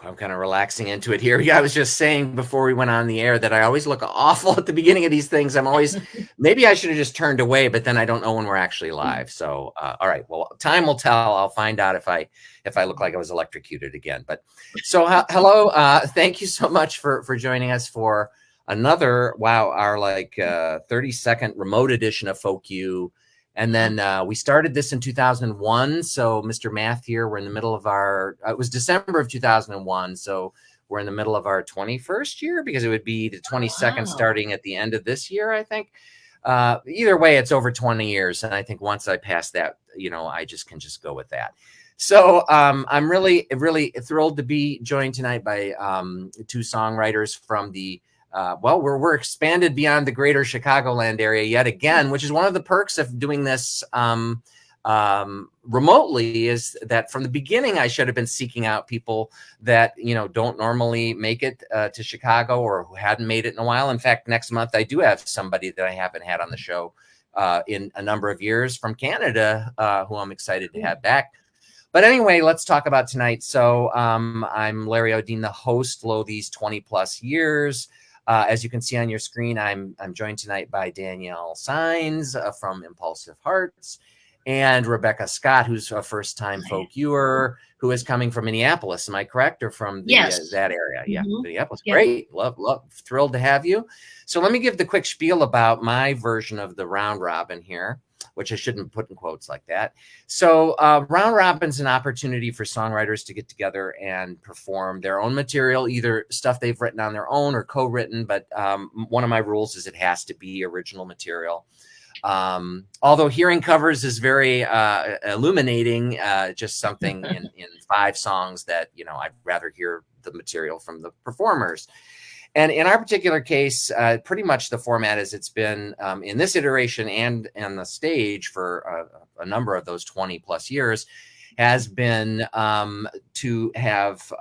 I'm kind of relaxing into it here. Yeah, I was just saying before we went on the air that I always look awful at the beginning of these things. I'm always, maybe I should have just turned away, but then I don't know when we're actually live. So, all right, well, time will tell. I'll find out if I look like I was electrocuted again. But so, hello, thank you so much for joining us for another, wow, our like 30-second remote edition of Folk You. And then we started this in 2001. So Mr. Math here, we're in the middle of our, it was December of 2001. So we're in the middle of our 21st year, because it would be the 22nd starting at the end of this year, I think. Either way, it's over 20 years. And I think once I pass that, I can just go with that. So I'm really, really thrilled to be joined tonight by two songwriters from the we're expanded beyond the greater Chicagoland area yet again, which is one of the perks of doing this remotely, is that from the beginning, I should have been seeking out people that, don't normally make it to Chicago, or who hadn't made it in a while. In fact, next month, I do have somebody that I haven't had on the show in a number of years from Canada, who I'm excited to have back. But anyway, let's talk about tonight. So I'm Larry O'Dean, the host, these 20 plus years. As you can see on your screen, I'm joined tonight by Danielle Signs from Impulsive Hearts, and Rebecca Scott, who's a first-time folk viewer, who is coming from Minneapolis. Am I correct? Or from the, that area? Yeah, Minneapolis. Yeah. Great. Love. Thrilled to have you. So let me give the quick spiel about my version of the round robin here, which I shouldn't put in quotes like that. So round robin's an opportunity for songwriters to get together and perform their own material, either stuff they've written on their own or co-written. But one of my rules is it has to be original material. Although hearing covers is very illuminating, just something in 5 songs that, I'd rather hear the material from the performers. And in our particular case, pretty much the format as it's been in this iteration and on the stage for a number of those 20 plus years has been to have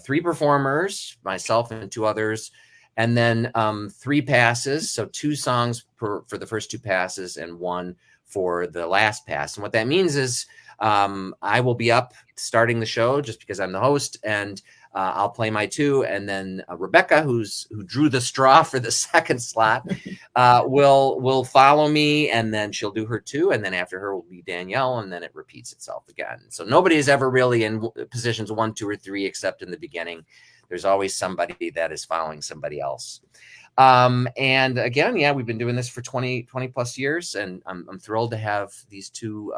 3 performers, myself and 2 others, and then 3 passes. So 2 songs for the first 2 passes and 1 for the last pass. And what that means is I will be up starting the show just because I'm the host, and I'll play my 2, and then Rebecca, who drew the straw for the second slot, will follow me, and then she'll do her 2, and then after her will be Danielle, and then it repeats itself again. So nobody is ever really in positions 1, 2, or 3, except in the beginning. There's always somebody that is following somebody else. And again, yeah, we've been doing this for 20 plus years, and I'm thrilled to have these 2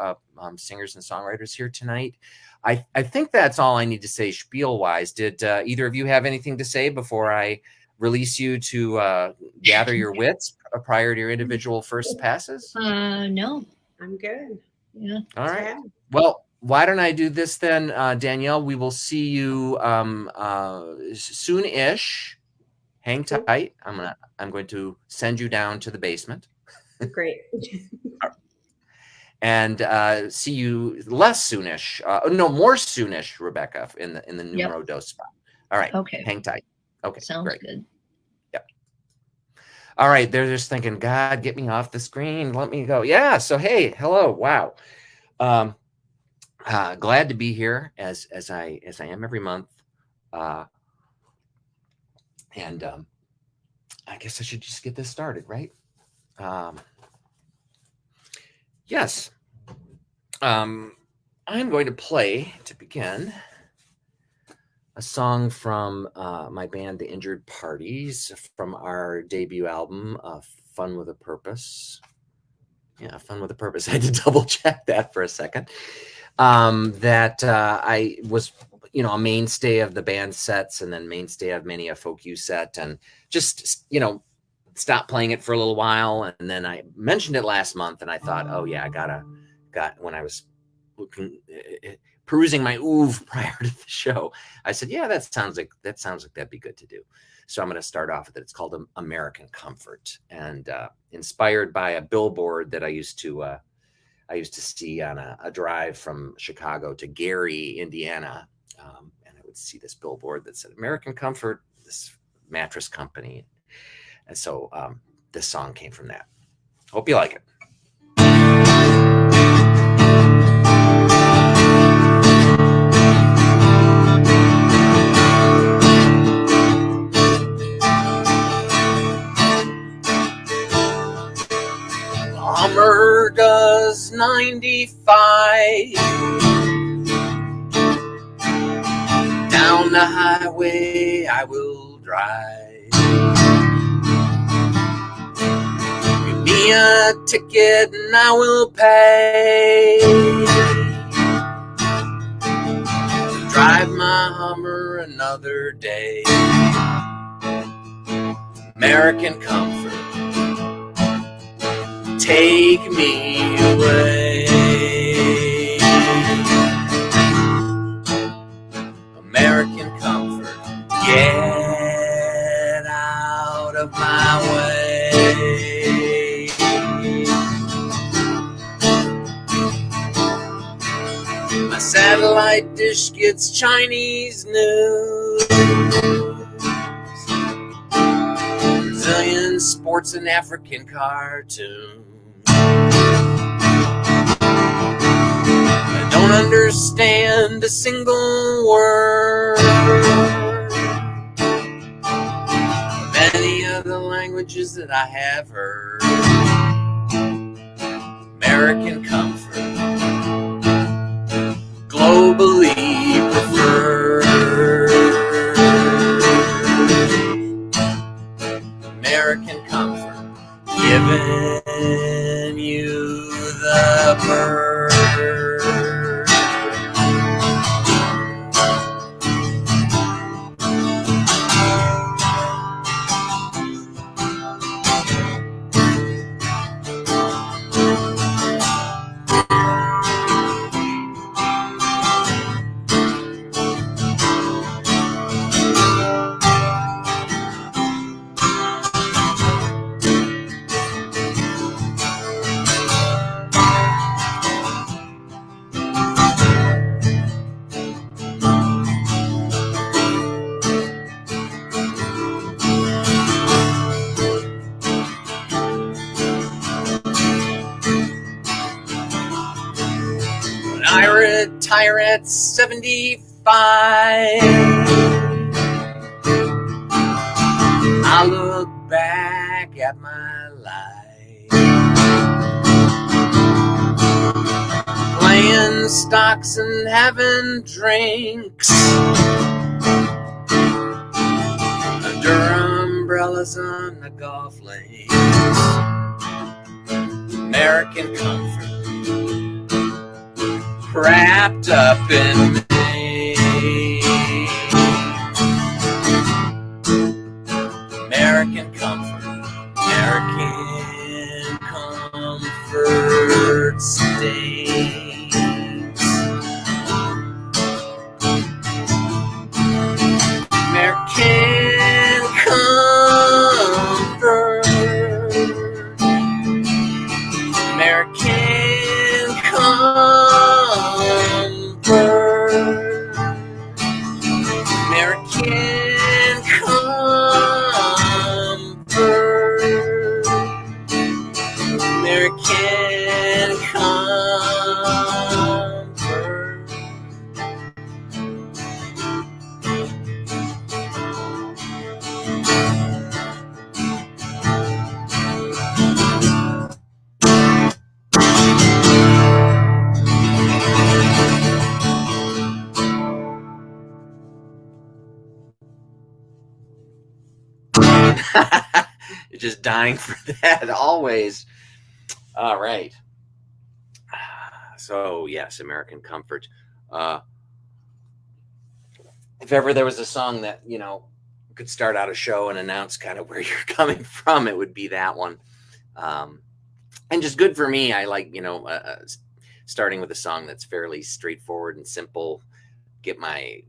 singers and songwriters here tonight. I think that's all I need to say spiel wise. Did either of you have anything to say before I release you to gather your wits prior to your individual first passes? No, I'm good. Yeah. All right. Well, why don't I do this then, Danielle? We will see you soon-ish. Hang tight. I'm going to send you down to the basement. Great. And see you less soonish. More soonish, Rebecca, in the numero dos spot. All right. Okay. Hang tight. Okay. Sounds great. Good. Yep. All right. They're just thinking, God, get me off the screen. Let me go. Yeah. So hey, hello. Wow. Glad to be here as I am every month. And I guess I should just get this started, right? Yes. I'm going to play, to begin, a song from my band, The Injured Parties, from our debut album, Fun with a Purpose. Yeah, Fun with a Purpose. I had to double check that for a second. That I was, a mainstay of the band sets, and then mainstay of many a Folk You set, and just, stopped playing it for a little while. And then I mentioned it last month, and I thought, oh yeah, when I was perusing my oeuvre prior to the show, I said, yeah, that sounds like that'd be good to do. So I'm going to start off with it. It's called American Comfort, and inspired by a billboard that I used to see on a drive from Chicago to Gary, Indiana. And I would see this billboard that said American Comfort, this mattress company. And so this song came from that. Hope you like it. 95. Down the highway I will drive. Give me a ticket and I will pay. Drive my Hummer another day. American comfort, take me away. American comfort, get out of my way. My satellite dish gets Chinese news, Brazilian sports and African cartoons. I don't understand a single word of any of the languages that I have heard. American comfort, globally preferred. American comfort, giving you the bird. When I retire at 75, I look back at my life, playing stocks and having drinks under umbrellas on the golf lanes. American comfort, wrapped up in me. American comfort, American comfort stays. American comfort, American comfort, American comfort, American comfort. You're just dying for that always. All right. So yes, American comfort. If ever there was a song that, you know, could start out a show and announce kind of where you're coming from, it would be that one. And just good for me. I like, you know, starting with a song that's fairly straightforward and simple, get my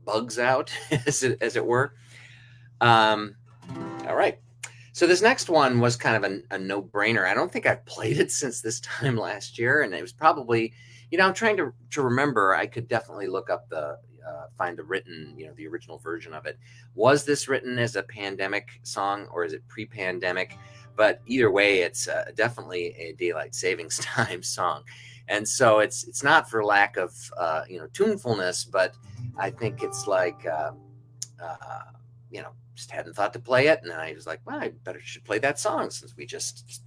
bugs out, as it were. All right. So this next one was kind of a no-brainer. I don't think I've played it since this time last year, and it was probably, you know, I'm trying to remember. I could definitely look up find the written, you know, the original version of it. Was this written as a pandemic song or is it pre-pandemic? But either way, it's definitely a daylight savings time song, and so it's not for lack of you know, tunefulness, but I think it's like you know, just hadn't thought to play it, and I was like, well, I should play that song since we just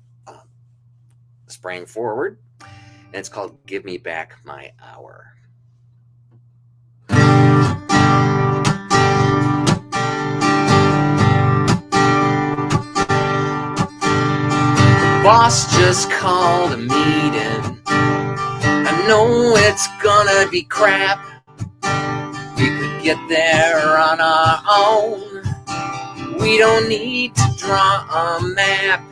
spraying forward, and it's called Give Me Back My Hour. Boss just called a meeting. I know it's gonna be crap. We could get there on our own. We don't need to draw a map.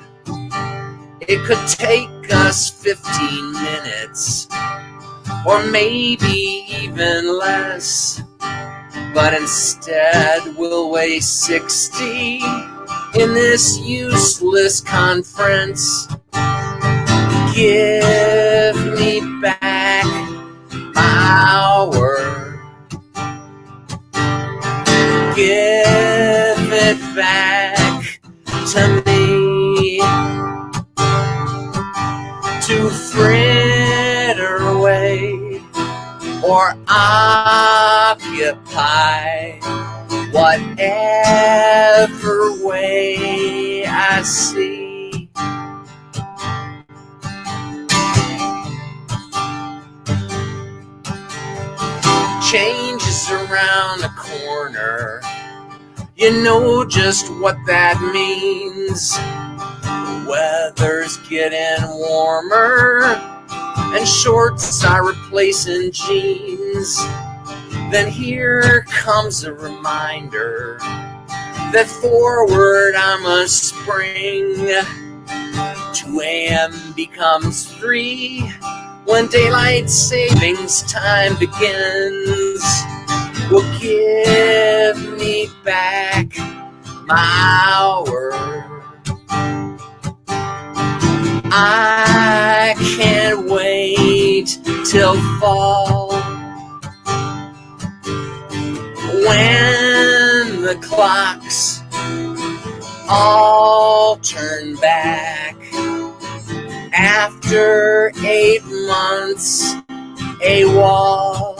It could take us 15 minutes, or maybe even less. But instead we'll waste 60 in this useless conference. Give me back my hour. Give it back to me to fritter away or occupy whatever way I see. Change is around the corner. You know just what that means. The weather's getting warmer and shorts are replacing jeans. Then here comes a reminder that forward I must spring. 2 a.m. becomes 3 when daylight savings time begins. Well, give me back my hour. I can't wait till fall, when the clocks all turn back. After 8 months, a wall.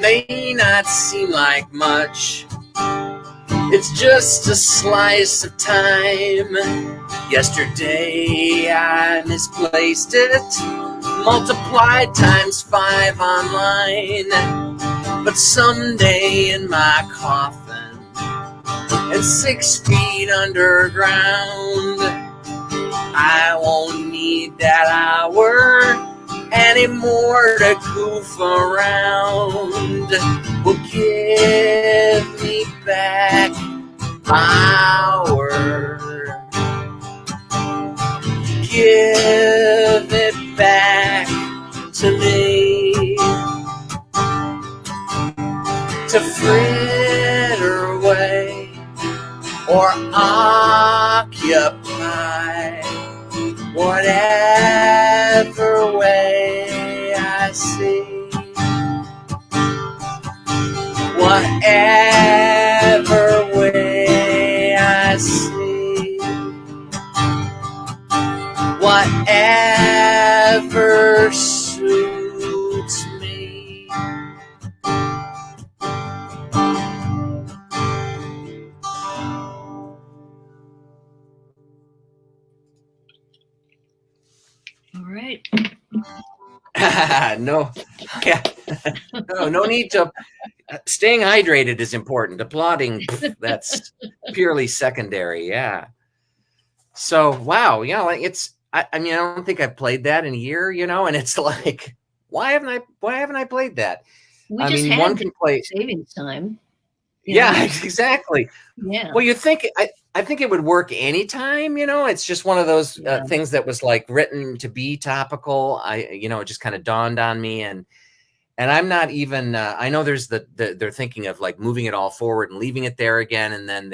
May not seem like much, it's just a slice of time. Yesterday I misplaced it, multiplied times 5 online. But someday in my coffin and 6 feet underground, I won't need that hour anymore to goof around. Well, give me back my hour. Give it back to me to fritter away or occupy whatever way I see. Whatever way I see. Whatever suits me. All right. No, yeah, no need to. Staying hydrated is important. Applauding, that's purely secondary. Yeah. So wow, like it's. I mean, I don't think I've played that in a year, and it's like, why haven't I played that? I mean, one can play savings time. Yeah, exactly. Yeah. Well, you think I think it would work anytime, it's just one of those things that was like written to be topical. It just kind of dawned on me. And And I'm not even, I know there's they're thinking of like moving it all forward and leaving it there again. And then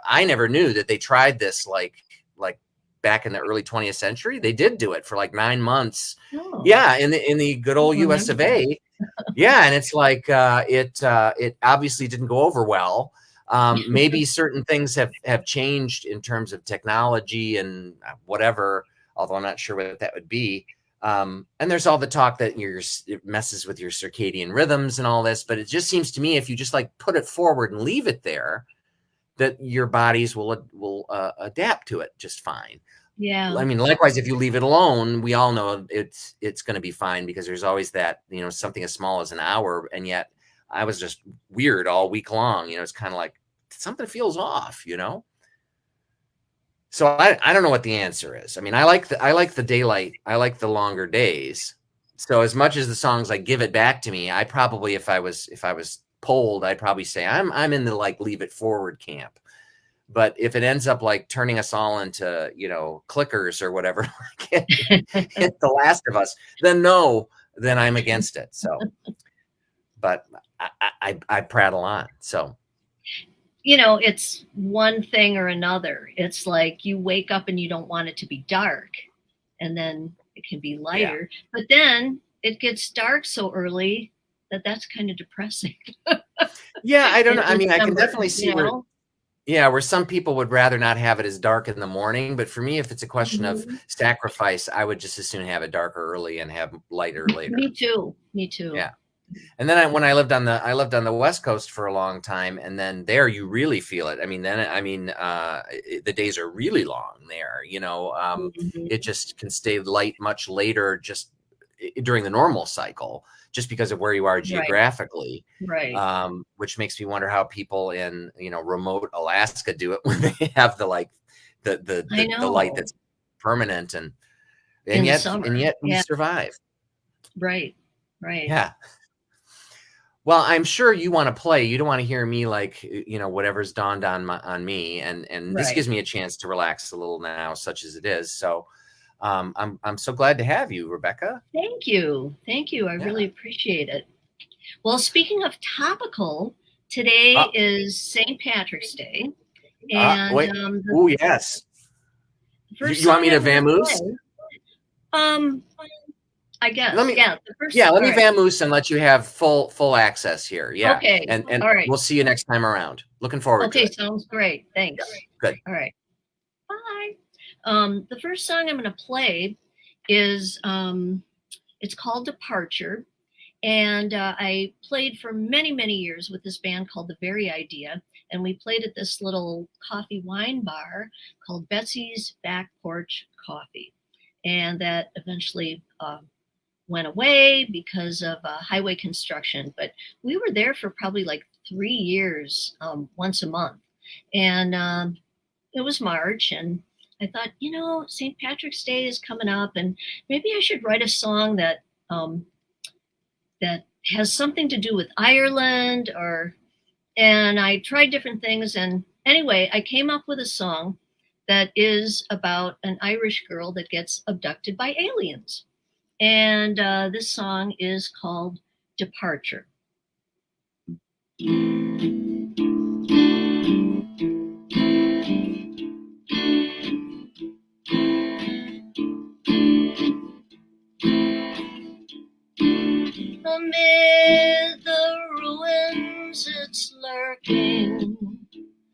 I never knew that they tried this like back in the early 20th century. They did do it for like 9 months. Oh, Yeah. In the good old I US remember of that. A. Yeah. And it's like, it obviously didn't go over well. Maybe certain things have changed in terms of technology and whatever, although I'm not sure what that would be. And there's all the talk that it messes with your circadian rhythms and all this, but it just seems to me if you just like put it forward and leave it there, that your bodies will adapt to it just fine. Yeah. I mean, likewise, if you leave it alone, we all know it's going to be fine because there's always that, something as small as an hour. And yet I was just weird all week long. It's kind of like something feels off, So I don't know what the answer is. I mean, I like the daylight. I like the longer days. So as much as the songs like give it back to me, I probably, if I was polled, I'd probably say I'm in the like leave it forward camp. But if it ends up like turning us all into, clickers or whatever, like hit The Last of Us, then I'm against it. So, but I prattle on. So, It's one thing or another. It's like you wake up and you don't want it to be dark, and then it can be lighter. Yeah. But then it gets dark so early that that's kind of depressing. Yeah, I don't know. I mean, I can definitely see where some people would rather not have it as dark in the morning. But for me, if it's a question of sacrifice, I would just as soon have it darker early and have lighter later. Me too. Yeah. And then when I lived on the West Coast for a long time, and then there you really feel it. I mean, the days are really long there. It just can stay light much later, just during the normal cycle, just because of where you are geographically. Right. Which makes me wonder how people in remote Alaska do it when they have the light that's permanent and yet we survive. Right. Yeah. Well, I'm sure you want to play. You don't want to hear me like, whatever's dawned on me. And this gives me a chance to relax a little now, such as it is. So I'm so glad to have you, Rebecca. Thank you. I really appreciate it. Well, speaking of topical, today is St. Patrick's Day. And wait. Oh, yes. You want me to vamoose? I guess. Let me vamoose and let you have full access here. Yeah. Okay. And all right. We'll see you next time around. Looking forward to it. Okay, sounds great. Thanks. Good. All right. Bye. The first song I'm going to play is it's called Departure. And I played for many, many years with this band called The Very Idea. And we played at this little coffee wine bar called Betsy's Back Porch Coffee. And that eventually went away because of highway construction. But we were there for probably like 3 years, once a month. And it was March. And I thought, St. Patrick's Day is coming up. And maybe I should write a song that has something to do with Ireland and I tried different things. And anyway, I came up with a song that is about an Irish girl that gets abducted by aliens. And this song is called Departure. Amid the ruins it's lurking,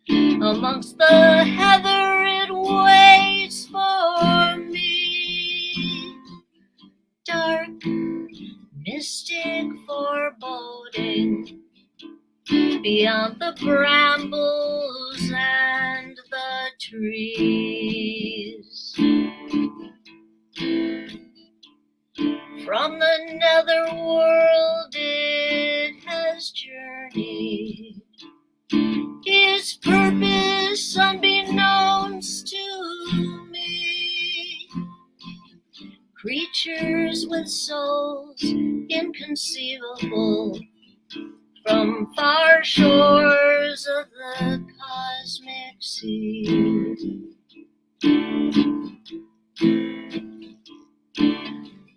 amongst the heather it waits for me. Dark, mystic foreboding, beyond the brambles and the trees. From the netherworld it has journeyed, its purpose unbeknownst to me. Creatures with souls inconceivable, from far shores of the cosmic sea.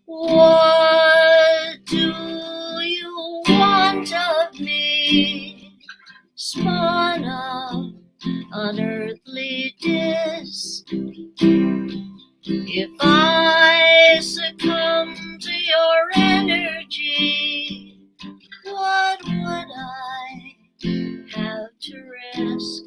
What do you If I succumb to your energy, what would I have to risk?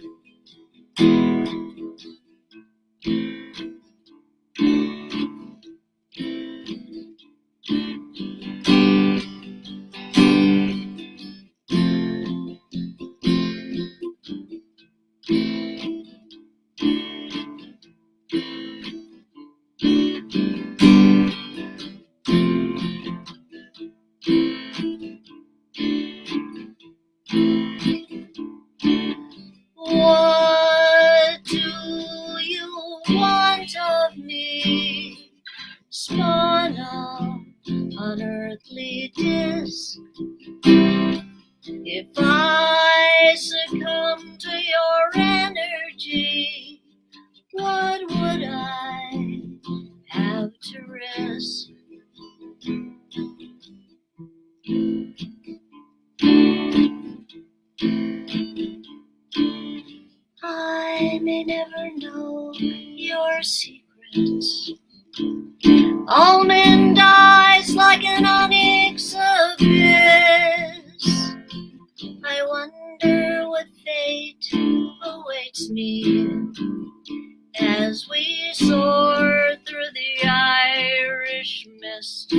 What do you want of me? Spawn of unearthly disc. If I succumb to your energy, what would I have to risk? I may never know your secrets. Almond eyes like an onyx abyss. I wonder what fate awaits me as we soar through the Irish mist.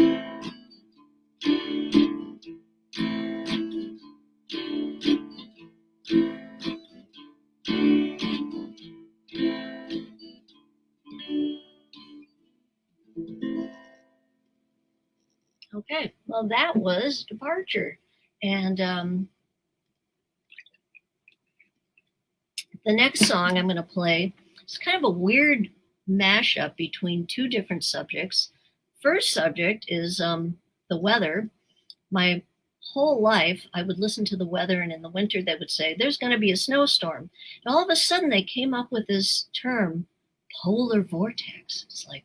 Okay, well, that was Departure. And the next song I'm going to play is kind of a weird mashup between two different subjects. First subject is the weather. My whole life, I would listen to the weather, and in the winter, they would say, there's going to be a snowstorm. And all of a sudden, they came up with this term, polar vortex. It's like,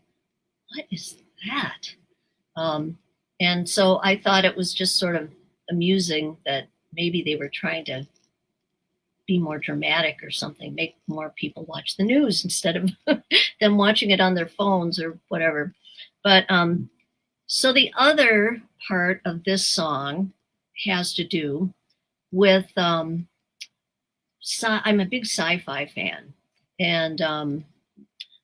what is that? And so I thought it was just sort of amusing that maybe they were trying to be more dramatic or something, make more people watch the news instead of them watching it on their phones or whatever. But so the other part of this song has to do with, I'm a big sci-fi fan. And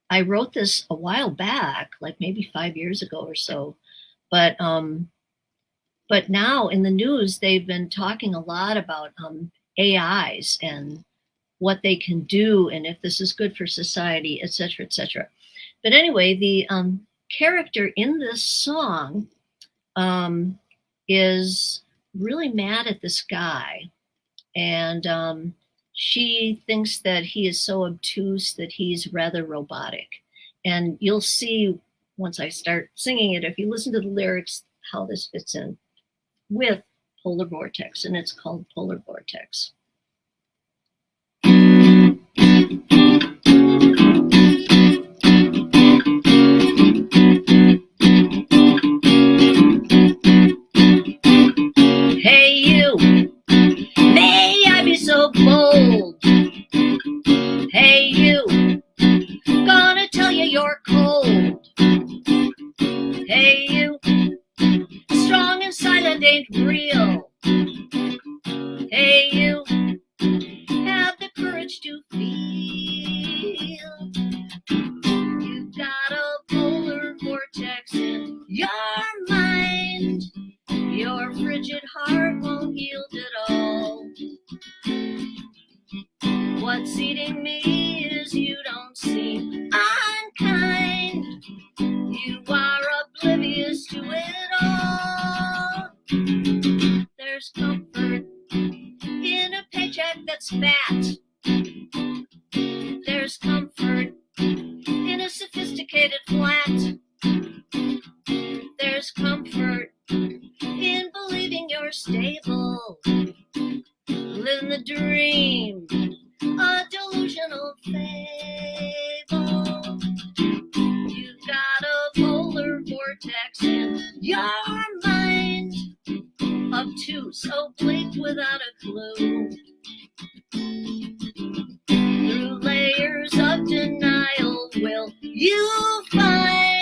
I wrote this a while back, like maybe 5 years ago or so. But now in the news, they've been talking a lot about AIs and what they can do and if this is good for society, et cetera, et cetera. But anyway, the character in this song is really mad at this guy. And she thinks that he is so obtuse that he's rather robotic. And you'll see once I start singing it, if you listen to the lyrics, how this fits in with Polar Vortex, and it's called Polar Vortex. Hey you, may I be so bold? Hey you, gonna tell you you're cold. Hey you, strong and silent ain't real. Hey you, have the courage to feel. You've got a polar vortex in your mind. Your frigid heart won't yield at all. What's eating me is you don't seem unkind. You are oblivious to it all. There's comfort in a paycheck that's fat. There's comfort in a sophisticated flat. There's comfort in believing you're stable. Living the dream, a delusional fable. You've got a polar vortex in your mind, obtuse, oblique, without a clue. Through layers of denial will you find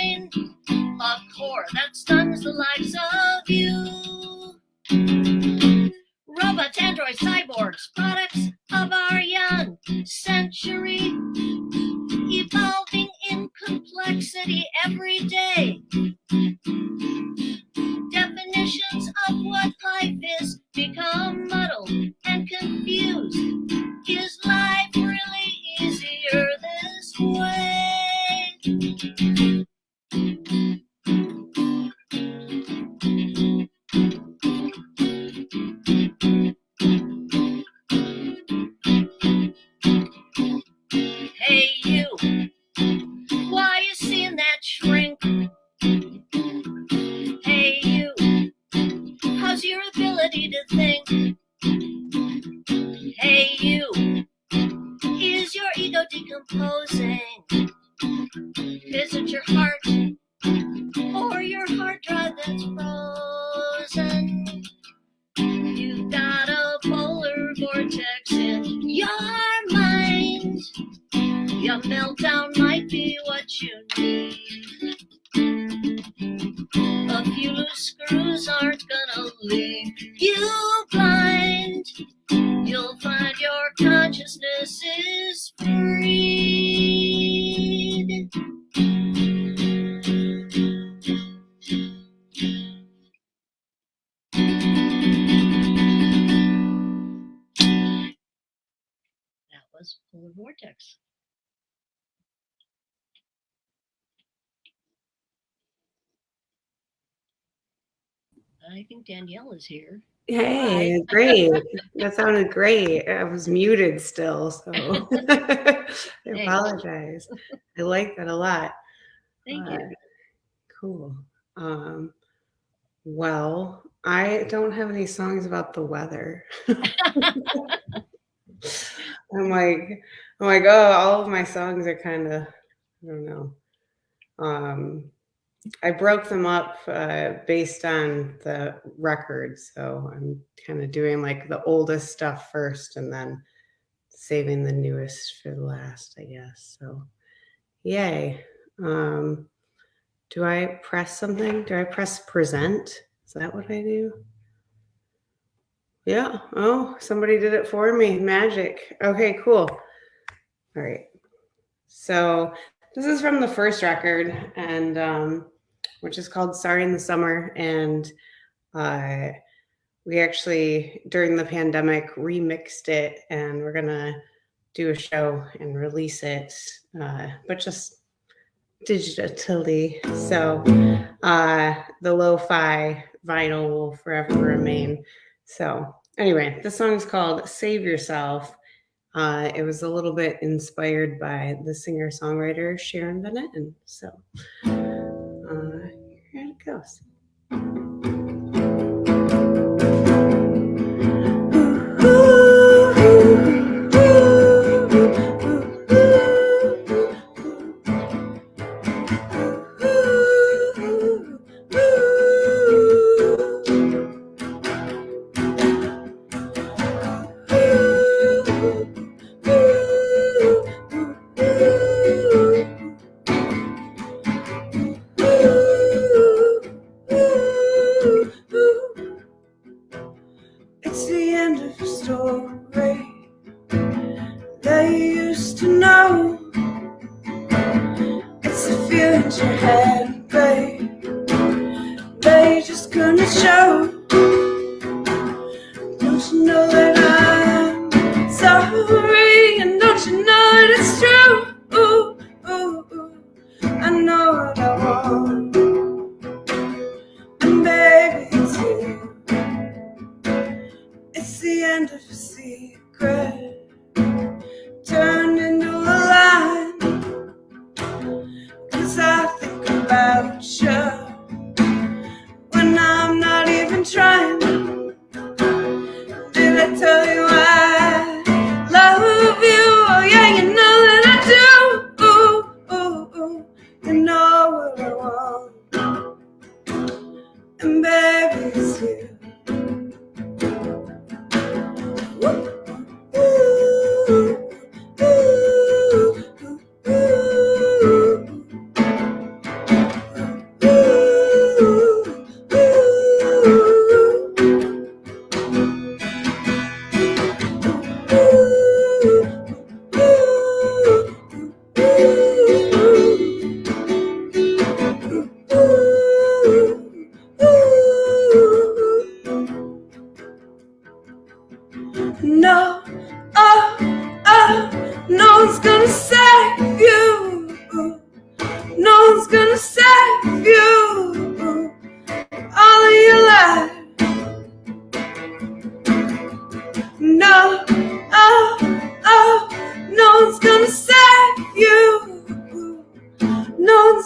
city every day. Definitions of what life is become muddled and confused. Is life really easier this way? Hey you, why you seeing that shrink? Hey you, how's your ability to think? Hey you, is your ego decomposing? Is it your heart or your hard drive that's frozen? You've got a polar vortex in your mind. Your meltdown might be what you need. A few loose screws aren't gonna leave you blind. You'll find your consciousness is freed. That was Polar Vortex. I think Danielle is here. Hey, great. That sounded great. I was muted still, so I apologize. I like that a lot. Thank you. Cool. Well, I don't have any songs about the weather. I'm like, oh, all of my songs are kind of, I don't know. I broke them up based on the record, so I'm kind of doing like the oldest stuff first and then saving the newest for the last, I guess. So, yay. Do I press something? Do I press present? Is that what I do? Yeah. Oh, somebody did it for me. Magic. Okay, cool. All right. So this is from the first record, and which is called Sorry in the Summer. And we actually, during the pandemic, remixed it, and we're going to do a show and release it, but just digitally. So the lo-fi vinyl will forever remain. So anyway, the song is called Save Yourself. It was a little bit inspired by the singer-songwriter Sharon Bennett, and so here it goes. It's the end of a story that you used to know. It's the feelings you had, babe, that you just couldn't show. Don't you know that I'm sorry? And don't you know that it's true? Ooh, ooh, ooh. I know what I want, and baby, it's you. It's the end of a secret turned into a lie. 'Cause I think about you when I'm not even trying. Did I tell you I love you? Oh yeah, you know that I do. Ooh, ooh, ooh. You know what I want, and baby, it's you. Ooh, ooh, ooh, ooh.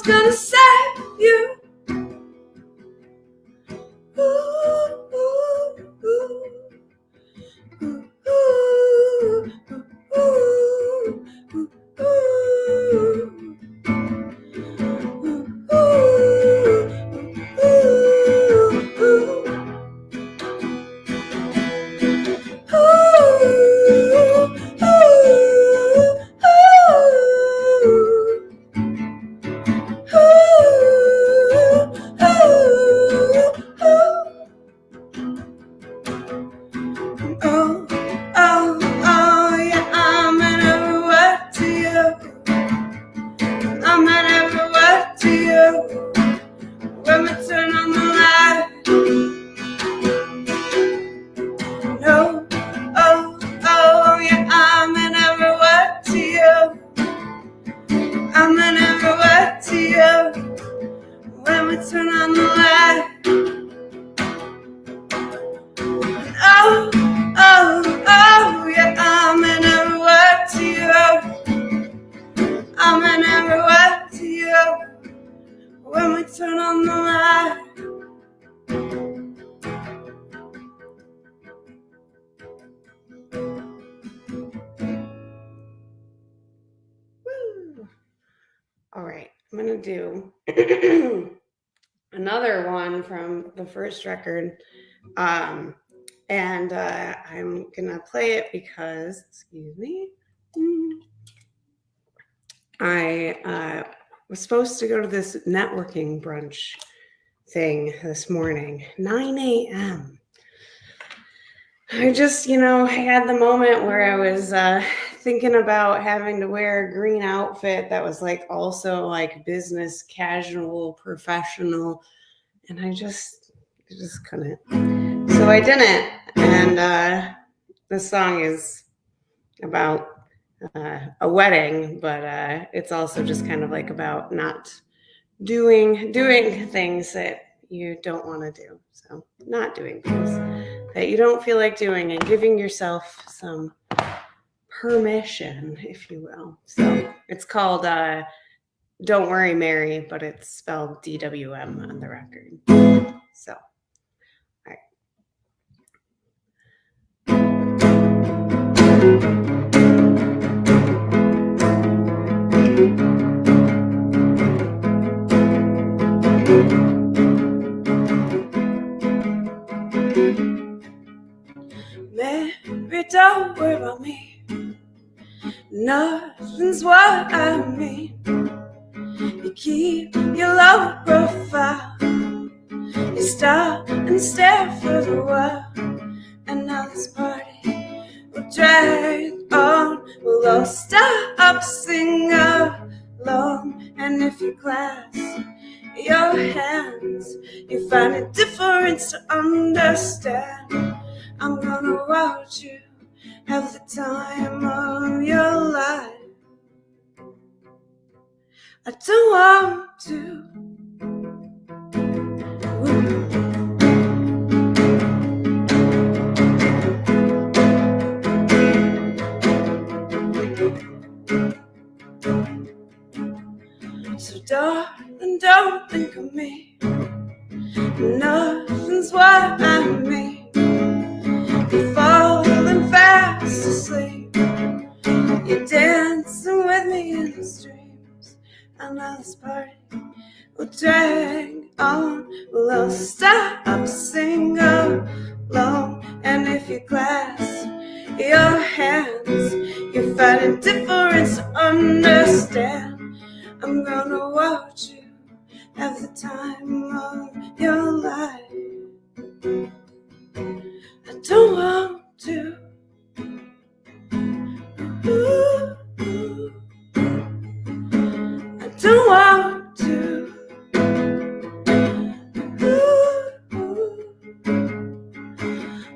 gonna save you. Ooh, ooh, ooh. Ooh, ooh, ooh, ooh, ooh. Oh, oh, oh, yeah, I'm in every word to you. I'm in every word to you. When we turn on the light. No, oh, oh, yeah, I'm in every word to you. I'm in every word to you. When we turn on the light. Oh, oh, oh, yeah, I'm in every word to you. I'm in every word to you. When we turn on the light. Woo. All right, I'm gonna do another one from the first record. And I'm gonna play it because, excuse me, I was supposed to go to this networking brunch thing this morning, 9 a.m. I just, had the moment where I was thinking about having to wear a green outfit that was like also like business casual, professional, and I just couldn't. So I didn't, and the song is about a wedding, but it's also just kind of like about not doing things that you don't want to do. So not doing things that you don't feel like doing and giving yourself some permission, if you will. So it's called Don't Worry Mary, but it's spelled DWM on the record. So Mary, don't worry about me. Nothing's what I mean. You keep your low profile. You stop and stare for the while. And now this party will drag on. We'll all stop, sing along. And if you clasp your hands, you find it different to understand. I'm gonna watch you have the time of your life. I don't want to. So darling, don't think of me. Nothing's what I mean. You're falling fast asleep. You're dancing with me in the streams. And now this party will drag on. We'll all stop, sing along. And if you clasp your hands, you find a difference to understand. I'm gonna watch you have the time of your life. I don't want to. Ooh, ooh. I don't want to. Ooh, ooh.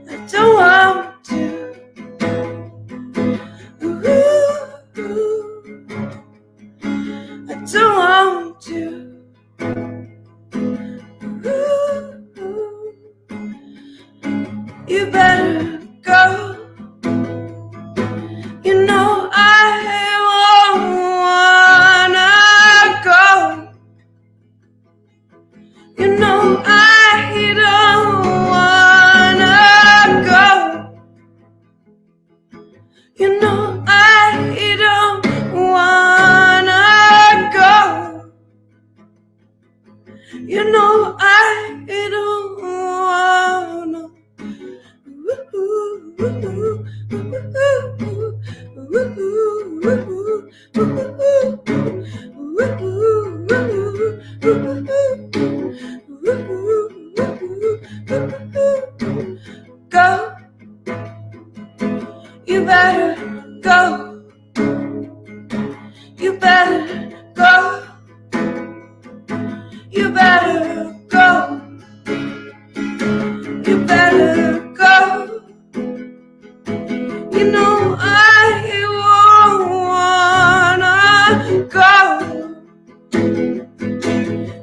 I don't want to. Ooh, ooh. I don't want to. Ooh, ooh. You better go. You know I won't wanna go.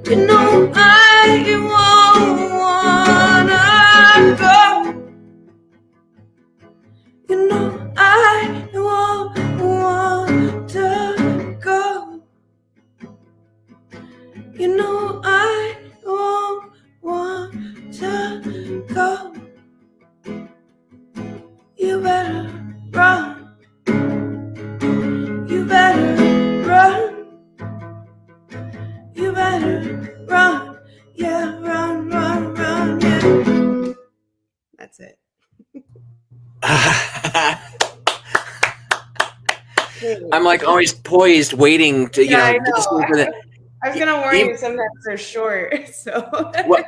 You know I won't wanna go. You know I won't want to go. You know I won't want to go. You better run. You better run. You better run. Yeah, run, run, run, yeah. That's it. I'm like always poised, waiting to, Yeah, I know. listen to the, I was gonna warn you, sometimes they're short, so. well,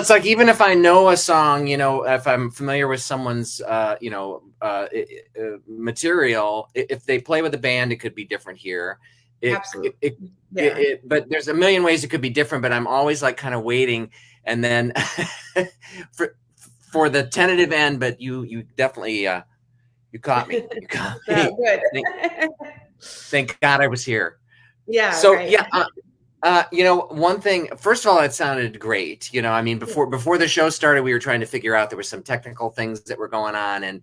it's like, even if I know a song, if I'm familiar with someone's, material, if they play with a band, it could be different here. Absolutely. Yeah. But there's a million ways it could be different, but I'm always like kind of waiting. And then for the tentative end, but you definitely, you caught me. You caught me. Yeah, good. Thank God I was here. Yeah. So right. yeah, one thing, first of all, it sounded great. I mean, before the show started, we were trying to figure out, there were some technical things that were going on. And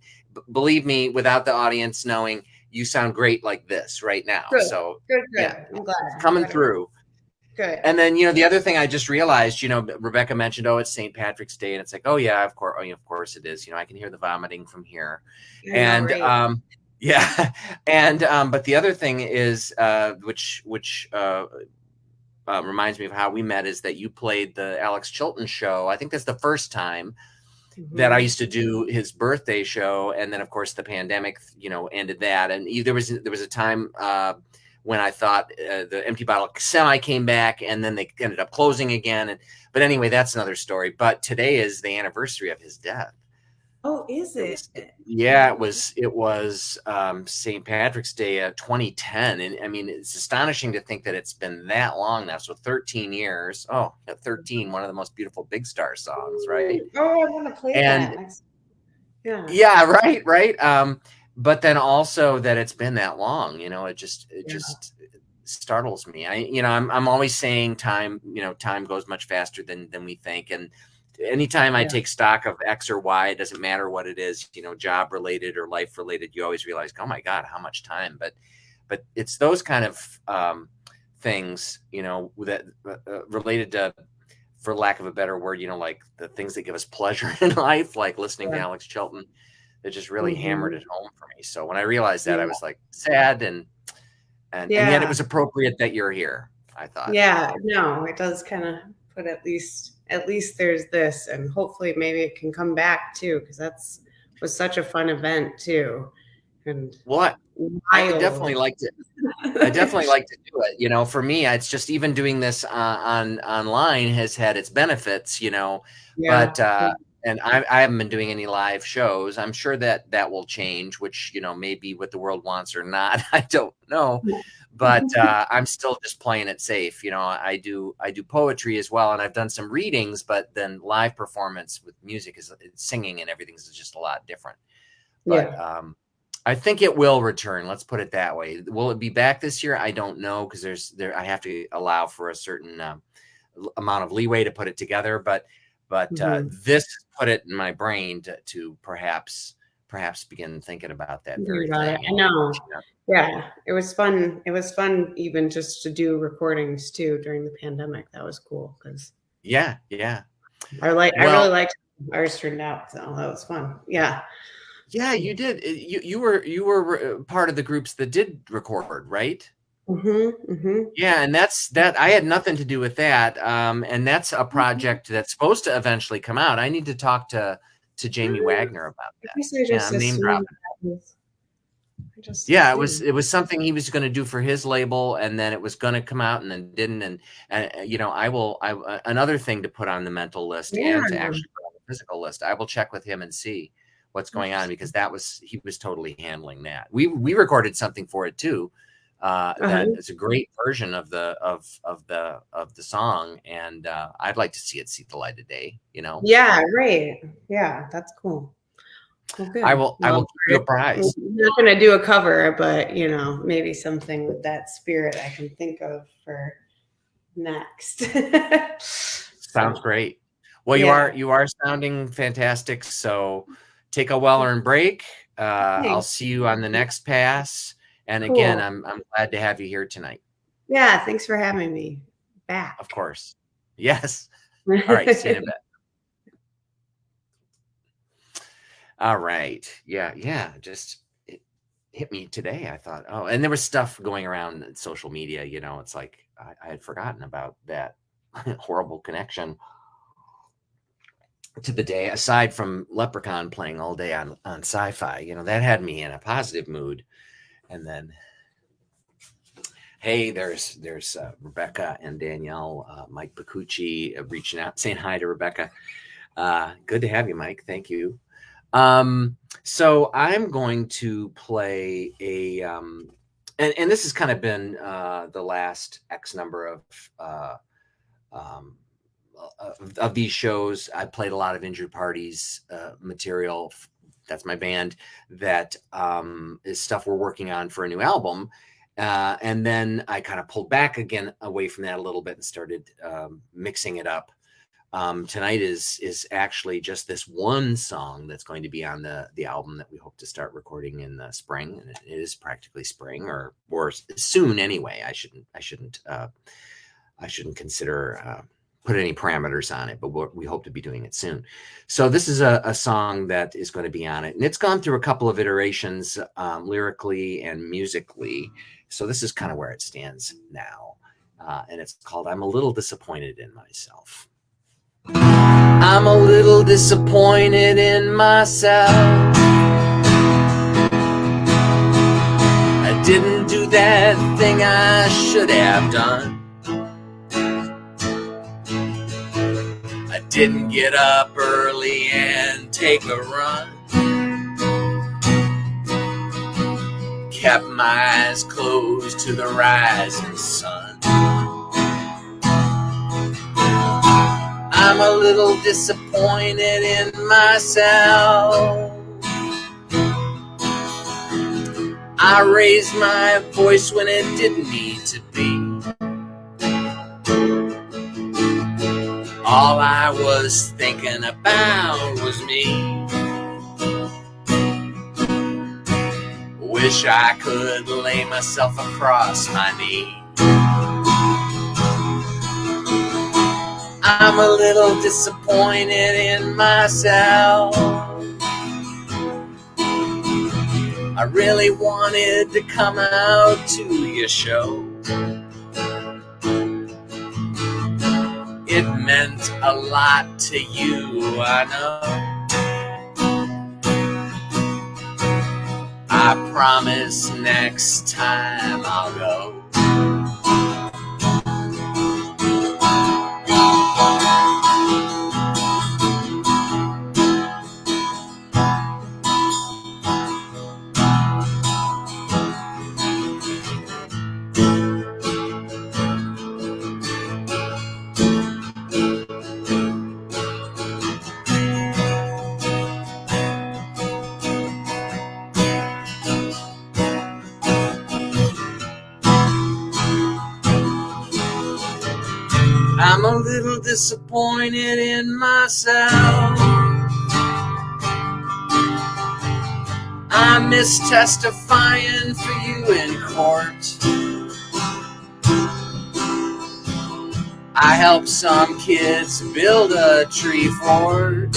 believe me, without the audience knowing, you sound great like this right now. Good. So Good. yeah, I'm glad. coming through. Good. And then, the other thing I just realized, Rebecca mentioned, it's St. Patrick's Day. And it's like, oh yeah, of course it is. I can hear the vomiting from here. And, yeah. And, but the other thing is, which reminds me of how we met, is that you played the Alex Chilton show. I think that's the first time that I used to do his birthday show. And then of course the pandemic, ended that. And there was a time, when I thought the Empty Bottle Semi came back, and then they ended up closing again. But anyway, that's another story. But today is the anniversary of his death. Oh, is it? Yeah, it was St. Patrick's Day 2010. And I mean, it's astonishing to think that it's been that long now. So 13 years. Oh, 13, one of the most beautiful Big Star songs, right? Oh, I want to play that next. Yeah. Yeah, right. But then also that it's been that long, it just startles me. I'm always saying time goes much faster than we think. And anytime I take stock of X or Y, it doesn't matter what it is, job related or life related, you always realize, oh my God, how much time. But it's those kind of things, that related to, for lack of a better word, like the things that give us pleasure in life, like listening to Alex Chilton, that just really hammered it home for me. So when I realized that, I was like sad, and yet it was appropriate that you're here, I thought. Yeah, no, it does kind of put at least there's this, and hopefully maybe it can come back too, because was such a fun event too. And I definitely liked it. I definitely like to do it. For me, it's just, even doing this online has had its benefits, but and I haven't been doing any live shows. I'm sure that will change, which, maybe what the world wants or not, I don't know. But I'm still just playing it safe. I do poetry as well, and I've done some readings, but then live performance with music singing and everything is just a lot different. But I think it will return. Let's put it that way. Will it be back this year? I don't know, because I have to allow for a certain amount of leeway to put it together. But this put it in my brain to perhaps begin thinking about that very thing. I know. Yeah, it was fun. It was fun even just to do recordings too during the pandemic. That was cool because yeah. I really liked how ours turned out. So that was fun. Yeah. Yeah, you did. You were part of the groups that did record, right? Yeah, and that I had nothing to do with that. And that's a project that's supposed to eventually come out. I need to talk to Jamie Wagner about that. I'm name dropping. Yeah, it was something he was going to do for his label, and then it was going to come out, and then didn't. And another thing to put on the mental list and to actually put on the physical list. I will check with him and see what's going on, because he was totally handling that. We recorded something for it too. That it's a great version of the song, and I'd like to see it see the light of day. Yeah, right. Yeah, that's cool. Okay. I will give you a prize. I'm not going to do a cover, but maybe something with that spirit I can think of for next. Sounds great. Well, you are sounding fantastic. So take a well-earned break. I'll see you on the next pass. And Cool. again, I'm glad to have you here tonight. Yeah, thanks for having me back. Of course. Yes. All right. See you in a bit. All right. Yeah. Just it hit me today. I thought, oh, and there was stuff going around in social media. You know, it's like I had forgotten about that horrible connection to the day. Aside from Leprechaun playing all day on sci-fi, you know, that had me in a positive mood. And then, hey, there's Rebecca and Danielle, Mike Bacucci reaching out, saying hi to Rebecca. Good to have you, Mike. Thank you. So I'm going to play a, and this has kind of been the last X number of these shows. I played a lot of Injured Parties material. That's my band. That is stuff we're working on for a new album. And then I kind of pulled back again away from that a little bit and started mixing it up. Tonight is actually just this one song that's going to be on the album that we hope to start recording in the spring. And it is practically spring or soon anyway. I shouldn't consider put any parameters on it, but we hope to be doing it soon. So this is a song that is going to be on it, and it's gone through a couple of iterations lyrically and musically. So this is kind of where it stands now. And it's called I'm a Little Disappointed in Myself. I'm a little disappointed in myself. I didn't do that thing I should have done. I didn't get up early and take a run. Kept my eyes closed to the rising sun. I'm a little disappointed in myself. I raised my voice when it didn't need to be. All I was thinking about was me. Wish I could lay myself across my knee. I'm a little disappointed in myself. I really wanted to come out to your show. It meant a lot to you, I know. I promise next time I'll go. I'm a little disappointed in myself. I miss testifying for you in court. I helped some kids build a tree fort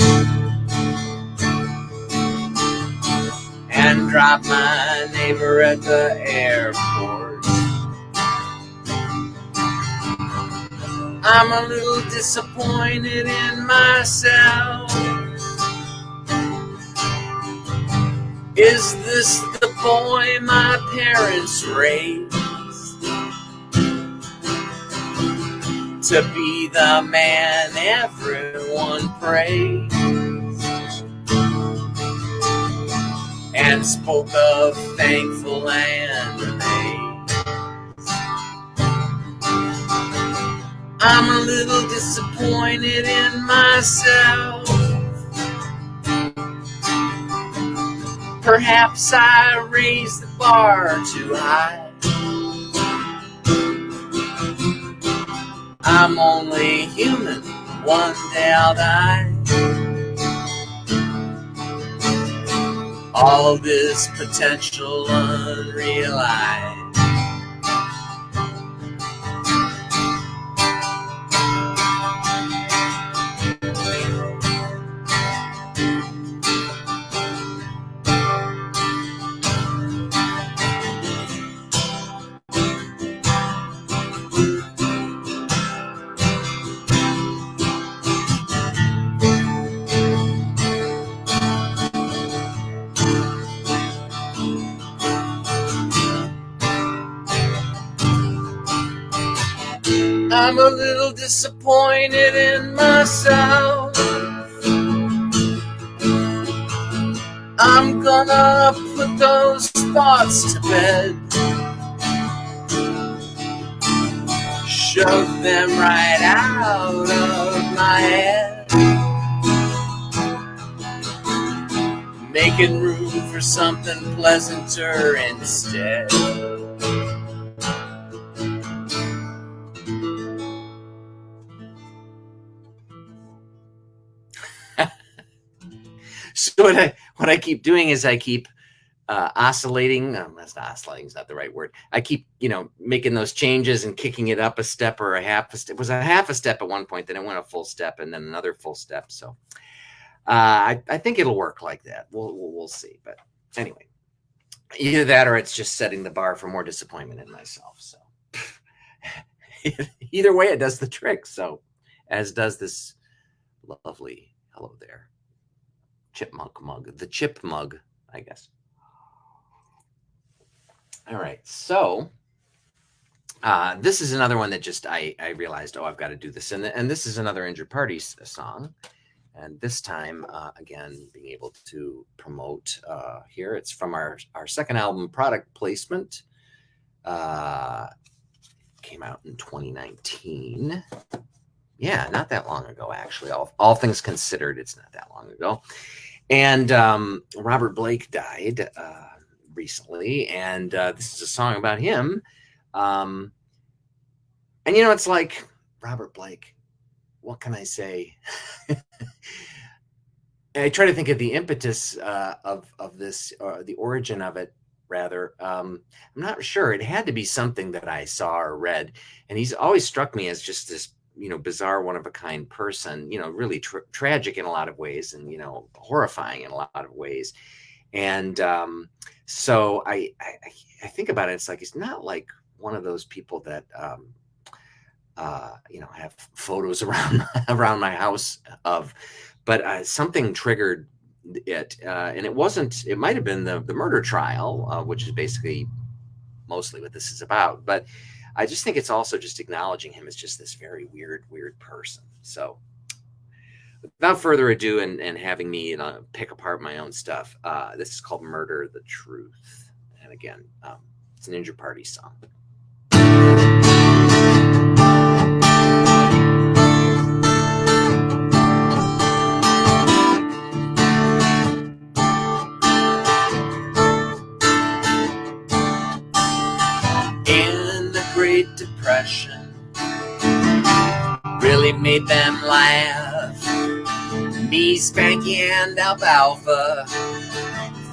and dropped my neighbor at the airport. I'm a little disappointed in myself. Is this the boy my parents raised to be the man everyone praised and spoke of thankful and amazed? I'm a little disappointed in myself. Perhaps I raised the bar too high. I'm only human, one day I'll die. All this potential unrealized. I'm a little disappointed in myself. I'm gonna put those thoughts to bed. Shove them right out of my head. Making room for something pleasanter instead. So what I keep doing is I keep oscillating. That's not oscillating, is not the right word. I keep, making those changes and kicking it up a step or a half a step. It was a half a step at one point, then it went a full step and then another full step. So I think it'll work like that. We'll see. But anyway, either that or it's just setting the bar for more disappointment in myself. So either way, it does the trick. So as does this lovely, hello there, chipmunk mug, the chip mug, I guess. All right, so this is another one that just I realized, I've got to do this, and this is another Injured Party song, and this time again being able to promote here. It's from our second album, Product Placement. Came out in 2019. Yeah, not that long ago, actually. All things considered, it's not that long ago. And Robert Blake died recently, and this is a song about him. And it's like, Robert Blake, what can I say? And I try to think of the impetus of this, or the origin of it, rather. I'm not sure. It had to be something that I saw or read, and he's always struck me as just this bizarre, one-of-a-kind person, really tragic in a lot of ways, and horrifying in a lot of ways. And so I think about it, it's like, it's not like one of those people that have photos around my house of, but something triggered it, and it might have been the murder trial, which is basically mostly what this is about, but I just think it's also just acknowledging him as just this very weird person. So without further ado, and having me pick apart my own stuff, this is called Murder the Truth. And again, it's an Injured Party song. In the Great Depression, really made them laugh. Me, Spanky, and Alfalfa,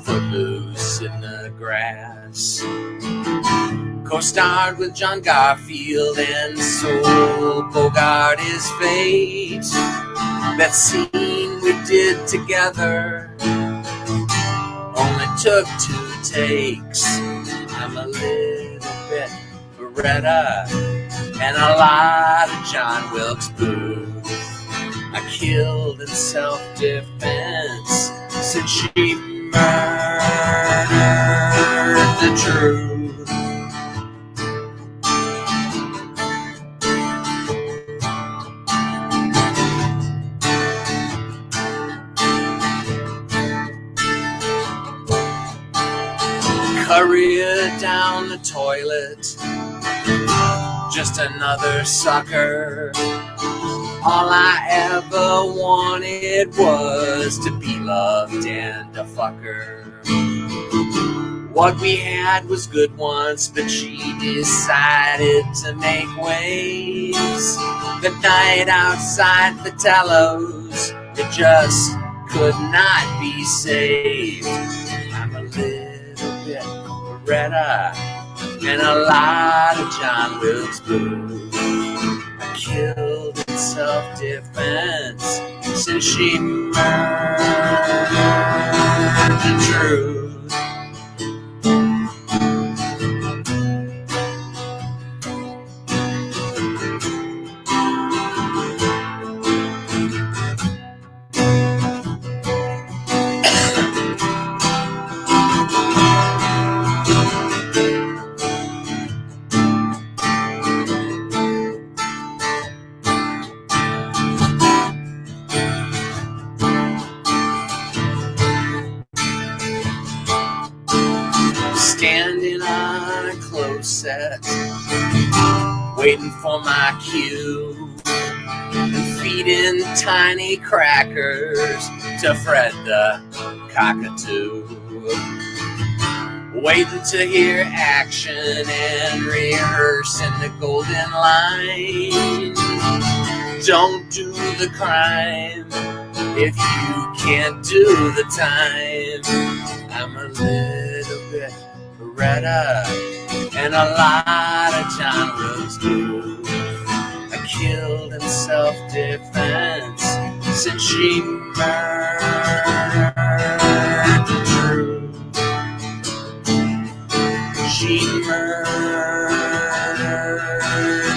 footloose in the grass. Co-starred with John Garfield and Soul Bogart is fate. That scene we did together only took 2 takes. I'm a little bit Beretta and a lot of John Wilkes Booth. I killed in self-defense since she murdered the truth. Career down the toilet, just another sucker. All I ever wanted was to be loved and a fucker. What we had was good once, but she decided to make waves. The night outside the telos, it just could not be saved. I'm a little bit Beretta and a lot of John Wilkes Booth. I killed in self-defense since she murdered the truth. Standing on a close set, waiting for my cue, and feeding tiny crackers to Fred the cockatoo. Waiting to hear action and rehearsing the golden line. Don't do the crime if you can't do the time. I'm a little bit Beretta and a lot of John Wilkes Booth. I killed in self-defense since she murdered the truth. She murdered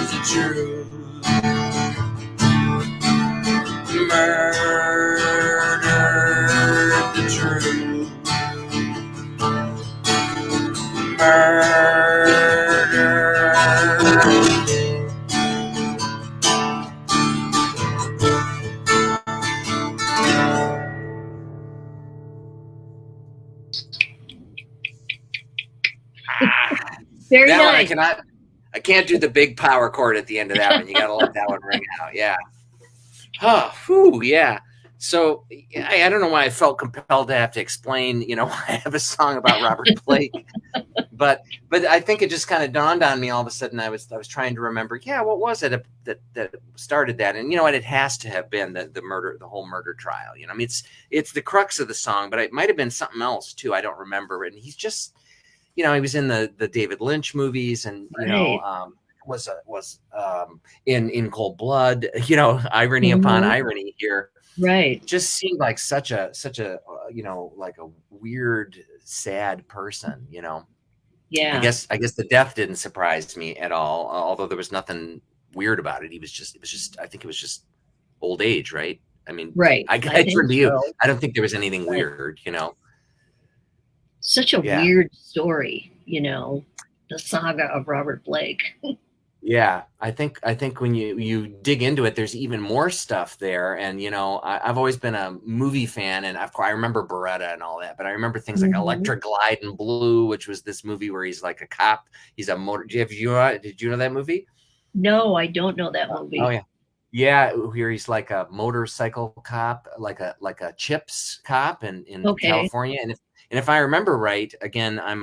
the truth. Murdered the truth. Murder. Very That nice. one I can't do the big power chord at the end of that one. You got to let that one ring out. Yeah. Oh, whew, yeah. So I don't know why I felt compelled to have to explain, why I have a song about Robert Blake, but I think it just kind of dawned on me all of a sudden. I was trying to remember, what was it that started that? And you know what, it has to have been the whole murder trial. I mean, it's the crux of the song, but it might have been something else too. I don't remember. And he's just, he was in the David Lynch movies, and was in Cold Blood. Irony upon irony here. Right. Just seemed like such a like a weird, sad person. Yeah. I guess the death didn't surprise me at all, although there was nothing weird about it. I think it was just old age, right? I mean, right. I turn to you. I don't think there was anything weird. Such a weird story, the saga of Robert Blake. Yeah, I think when you dig into it, there's even more stuff there. And I've always been a movie fan, and I remember Beretta and all that. But I remember things like Electric Glide and Blue, which was this movie where he's like a cop. He's a motor. Did you know that movie? No, I don't know that movie. Oh yeah. Here he's like a motorcycle cop, like a Chips cop in California. And if I remember right, again, I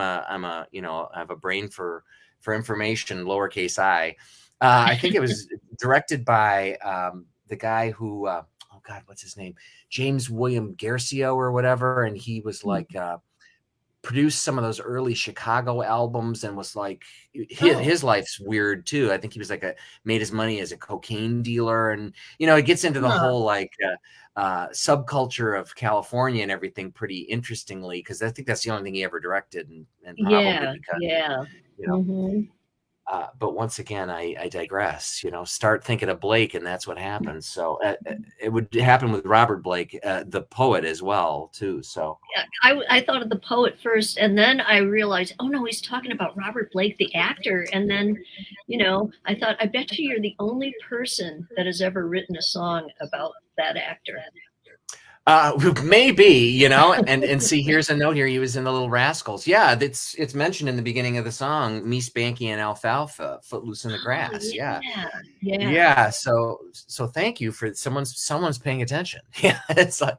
have a brain for information, lowercase I. I think it was directed by the guy who, what's his name? James William Garcio or whatever. And he was like, produced some of those early Chicago albums, and was like, his life's weird too. I think he was made his money as a cocaine dealer. And, it gets into the whole subculture of California and everything pretty interestingly, because I think that's the only thing he ever directed. And probably because, but once again, I digress. Start thinking of Blake, and that's what happens. So it would happen with Robert Blake, the poet, as well too. So I thought of the poet first, and then I realized, oh no, he's talking about Robert Blake, the actor. And then, I thought, I bet you're the only person that has ever written a song about that actor. Maybe, and see, here's a note here. He was in the Little Rascals. Yeah, it's mentioned in the beginning of the song, Me, Spanky, and Alfalfa, Footloose in the Grass. Yeah. So thank you for someone's paying attention. Yeah, it's like,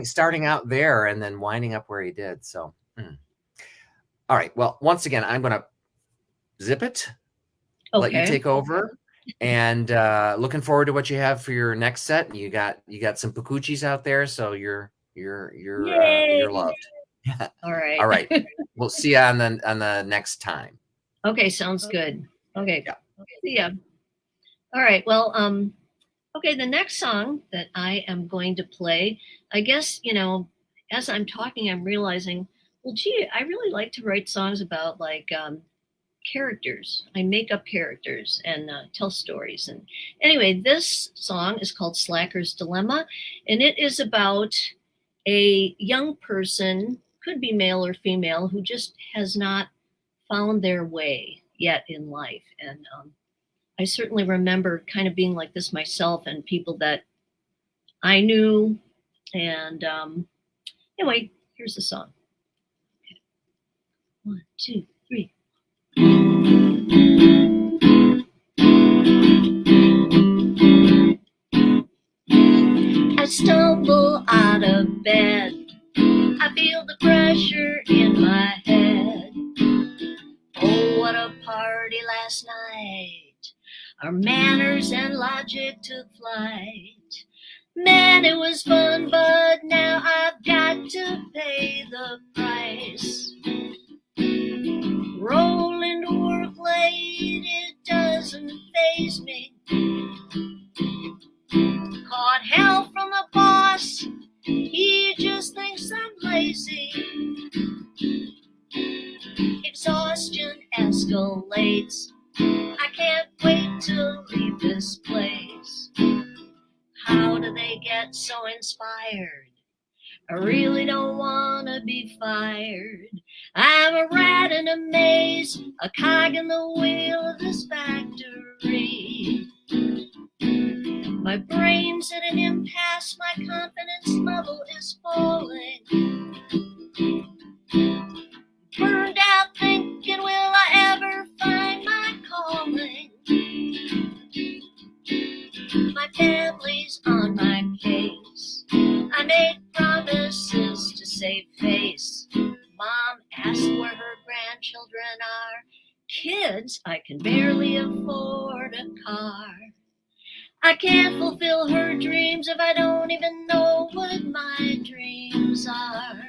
starting out there and then winding up where he did. So All right. Well, once again, I'm going to zip it, let you Okay. take over, and looking forward to what you have for your next set. You got some pakuchis out there, so you're Yay. loved. All right. All right. We'll see you on the next time. Okay, sounds good. Okay. Yeah. Okay. See ya. All right. Well, okay, the next song that I am going to play, I guess, as I'm talking, I'm realizing, well, gee, I really like to write songs about like characters. I make up characters and tell stories. And anyway, this song is called Slacker's Dilemma, and it is about a young person, could be male or female, who just has not found their way yet in life. And I certainly remember kind of being like this myself and people that I knew. And anyway, here's the song. Okay. 1, 2, 3. I stumble out of bed. I feel the pressure in my head. Oh, what a party last night. Our manners and logic took flight. Man, it was fun, but now I've got to pay the price. Rolling to work late, it doesn't faze me. Caught hell from the boss, he just thinks I'm lazy. Exhaustion escalates, I can't wait to leave this place. How do they get so inspired? I really don't want to be fired. I'm a rat in a maze, a cog in the wheel of this factory. My brain's at an impasse, my confidence level is falling. Burned out thinking, will I ever find my calling? My family's on my case. I made promises to save face. Mom asked where her grandchildren are. Kids, I can barely afford a car. I can't fulfill her dreams if I don't even know what my dreams are.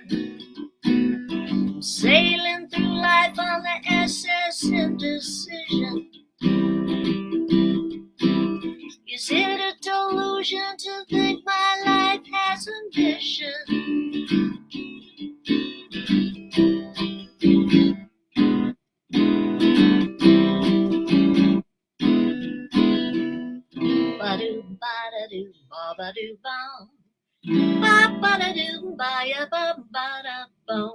I'm sailing through life on the SS Indecision. Is it a delusion to think my life has ambition? Ba-doo, ba-da-doo, ba-ba-doo, bum. Ba-ba-da-doo, ba-ya-ba-ba-da-bum.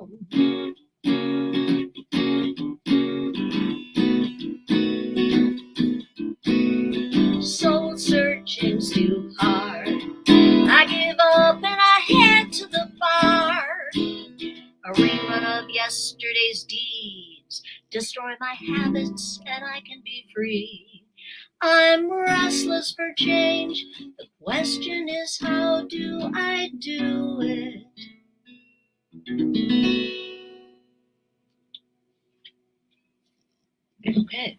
Soul searching's too hard. I give up and I head to the bar. A rerun of yesterday's deeds. Destroy my habits and I can be free. I'm restless for change. The question is, how do I do it? Okay.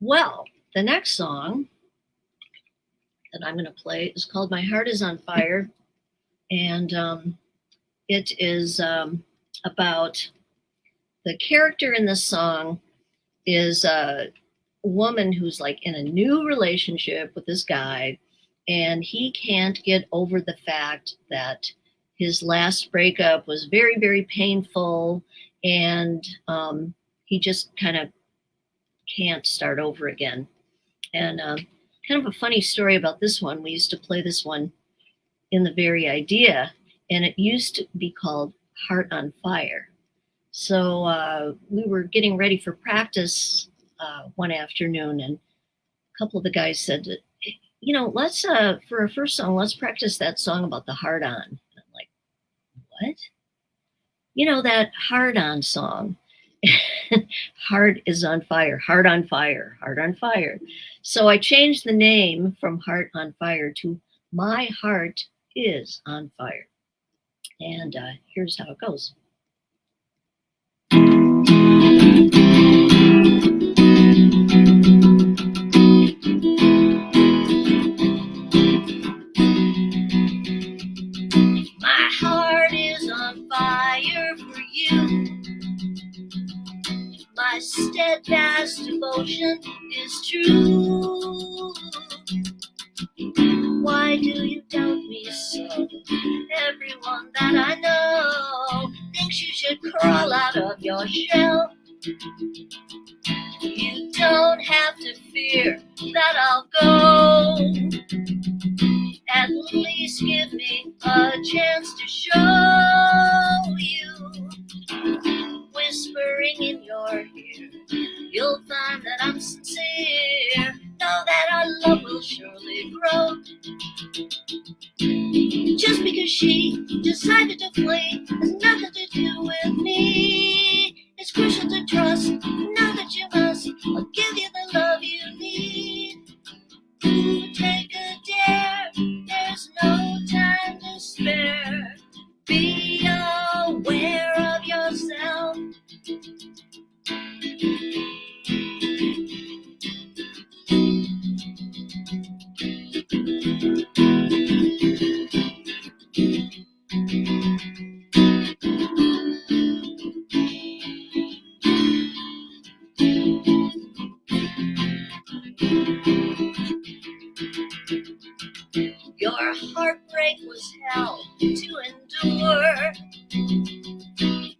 Well, the next song that I'm going to play is called My Heart is on Fire. And it is about the character in this song is a woman who's like in a new relationship with this guy, and he can't get over the fact that his last breakup was very, very painful, and he just kind of can't start over again. And kind of a funny story about this one. We used to play this one in the Very Idea, and it used to be called Heart on Fire. So we were getting ready for practice one afternoon, and a couple of the guys said, let's, for our first song, let's practice that song about the heart on. And I'm like, what? That heart on song. Heart is on fire, heart on fire, heart on fire. So I changed the name from Heart on Fire to My Heart is on Fire. And here's how it goes. My heart is on fire for you. My steadfast devotion is true. Why do you doubt me so? Everyone that I know thinks you should crawl out of your shell. You don't have to fear that I'll go. At least give me a chance to show you. Whispering in your ear, you'll find that I'm sincere. Know that our love will surely grow. Just because she decided to flee has nothing to do with me. It's crucial to trust. Know that you must. I'll give you the love you need. Ooh, take a dare. There's no time to spare. Be aware of yourself. Your heartbreak was hell to endure.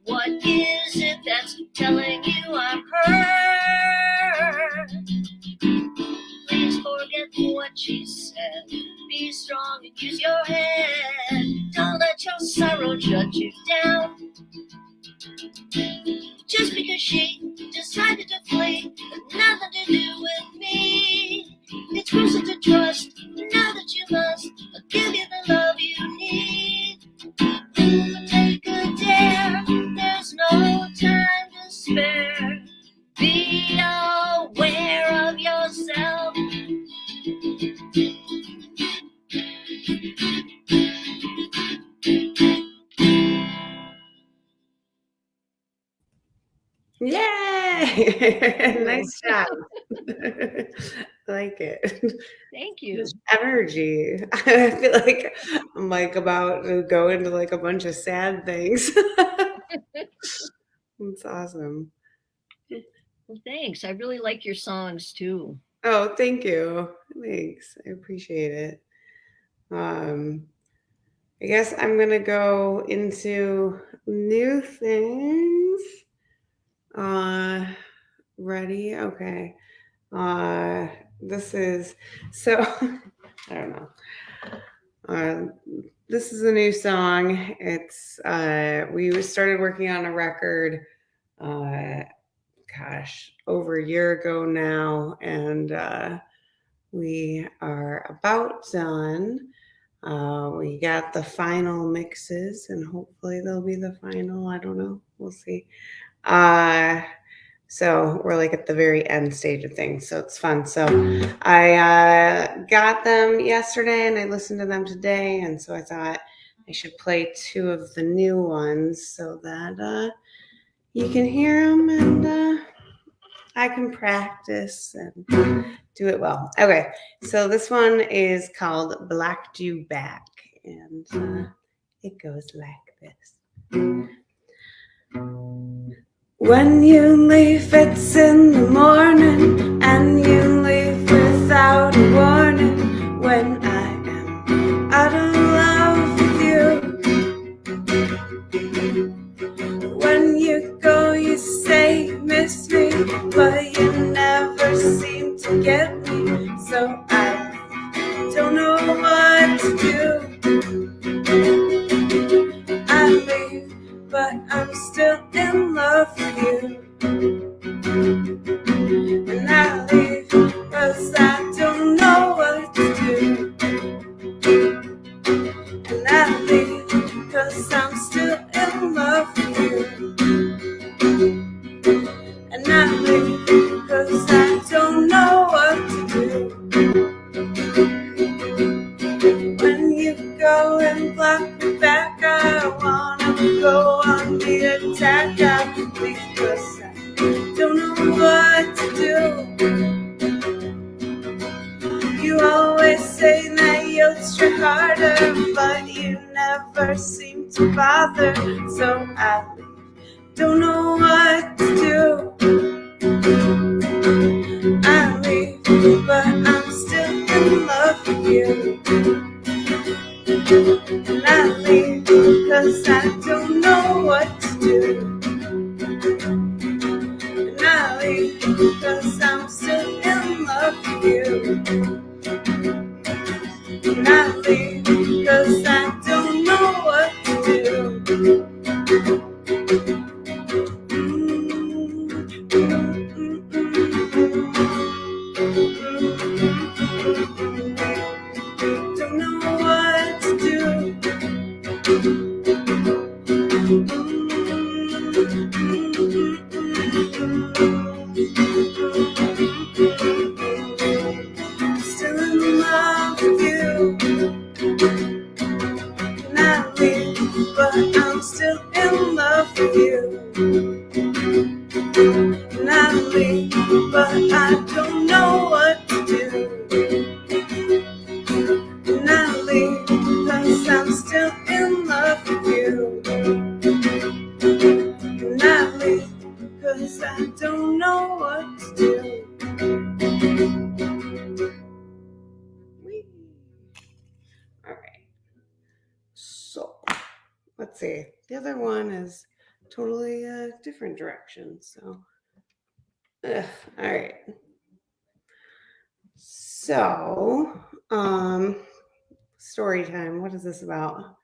What is it that's telling you I'm hurt? Please forget what she said. Be strong and use your head. Don't let your sorrow shut you down. Just because she decided to flee has nothing to do with me. It's crucial to trust. Know that you must. I'll give you the love you need. Ooh, take a dare. There's no time to spare. Be aware of yourself. Yay! Nice job. I like it. Thank you. Just energy. I feel like I'm like about to go into like a bunch of sad things. It's awesome. Well, thanks. I really like your songs too. Oh, thank you. Thanks. I appreciate it. I guess I'm gonna go into new things. Ready? Okay. This is so I don't know. This is a new song. It's we started working on a record over a year ago now, and we are about done. We got the final mixes, and hopefully they'll be the final. I don't know. We'll see. So we're like at the very end stage of things. So it's fun. So I got them yesterday and I listened to them today. And so I thought I should play two of the new ones so that you can hear them and I can practice and do it well. Okay. So this one is called Blacked You Back. And it goes like this. When you leave, it's in the morning, and you leave without a warning. When I am out of love with you, when you go, you say you miss me, but you never seem to get me. So I don't know what to do. I leave, but I'm still in love with you. And I leave, 'cause I don't know what to do. And I leave, 'cause I'm still in love with you. And I leave, 'cause I don't know what to do. When you go and block me back, I wanna go on the You always say that you'll try harder, but you never seem to bother. So I don't know what to do. I leave, but I'm still in love with you. And I leave, cause I don't know what to do. And I leave, cause I'm still in love with you. And I leave, cause I don't know what to do. Don't know what to do. Still in love with you. And I leave, but I'm still in love with you. And I leave, but I don't know what to do. And I leave, cause I'm still in love with you. And I leave, cause I don't know what to do. All right. So, let's see. The other one is totally a different direction. So, all right. So, story time. What is this about?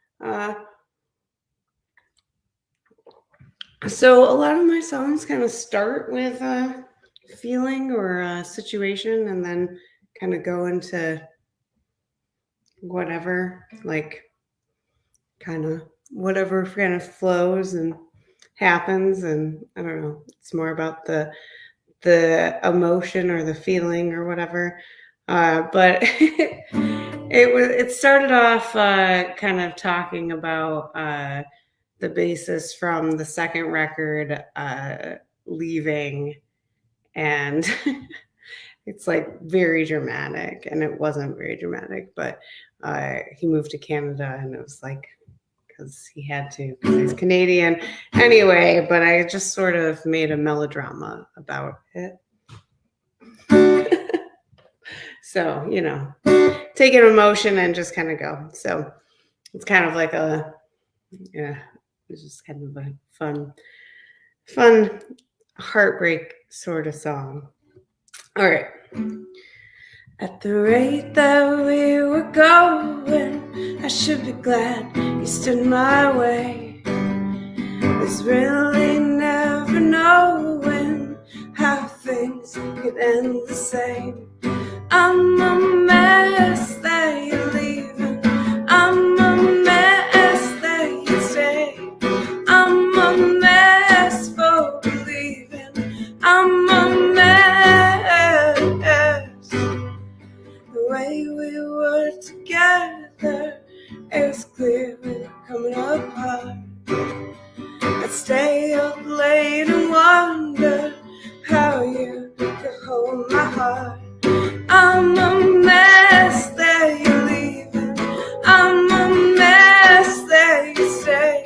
So a lot of my songs kind of start with a feeling or a situation and then kind of go into whatever, like kind of whatever kind of flows and happens. And I don't know, it's more about the emotion or the feeling or whatever. But it started off kind of talking about the bassist from the second record leaving, and it's like very dramatic, and it wasn't very dramatic, but he moved to Canada, and it was like because he had to, because he's Canadian anyway. But I just sort of made a melodrama about it. So, you know, take an emotion and just kind of go. So it's kind of like it's just kind of a fun heartbreak sort of song. All right. At the rate that we were going, I should be glad you stood my way. There's really never knowing how things could end the same. I'm a mess that you're leaving. I'm a mess that you stay. I'm a mess for believing. I'm a mess. The way we were together, it was clear we were coming apart. I'd stay up late and wonder how you could hold my heart. I'm a mess that you're leaving. I'm a mess that you stay.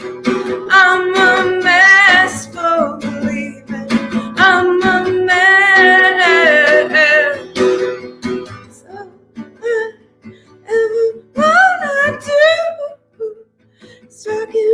I'm a mess for believing. I'm a mess. So whatever wanna do, so I can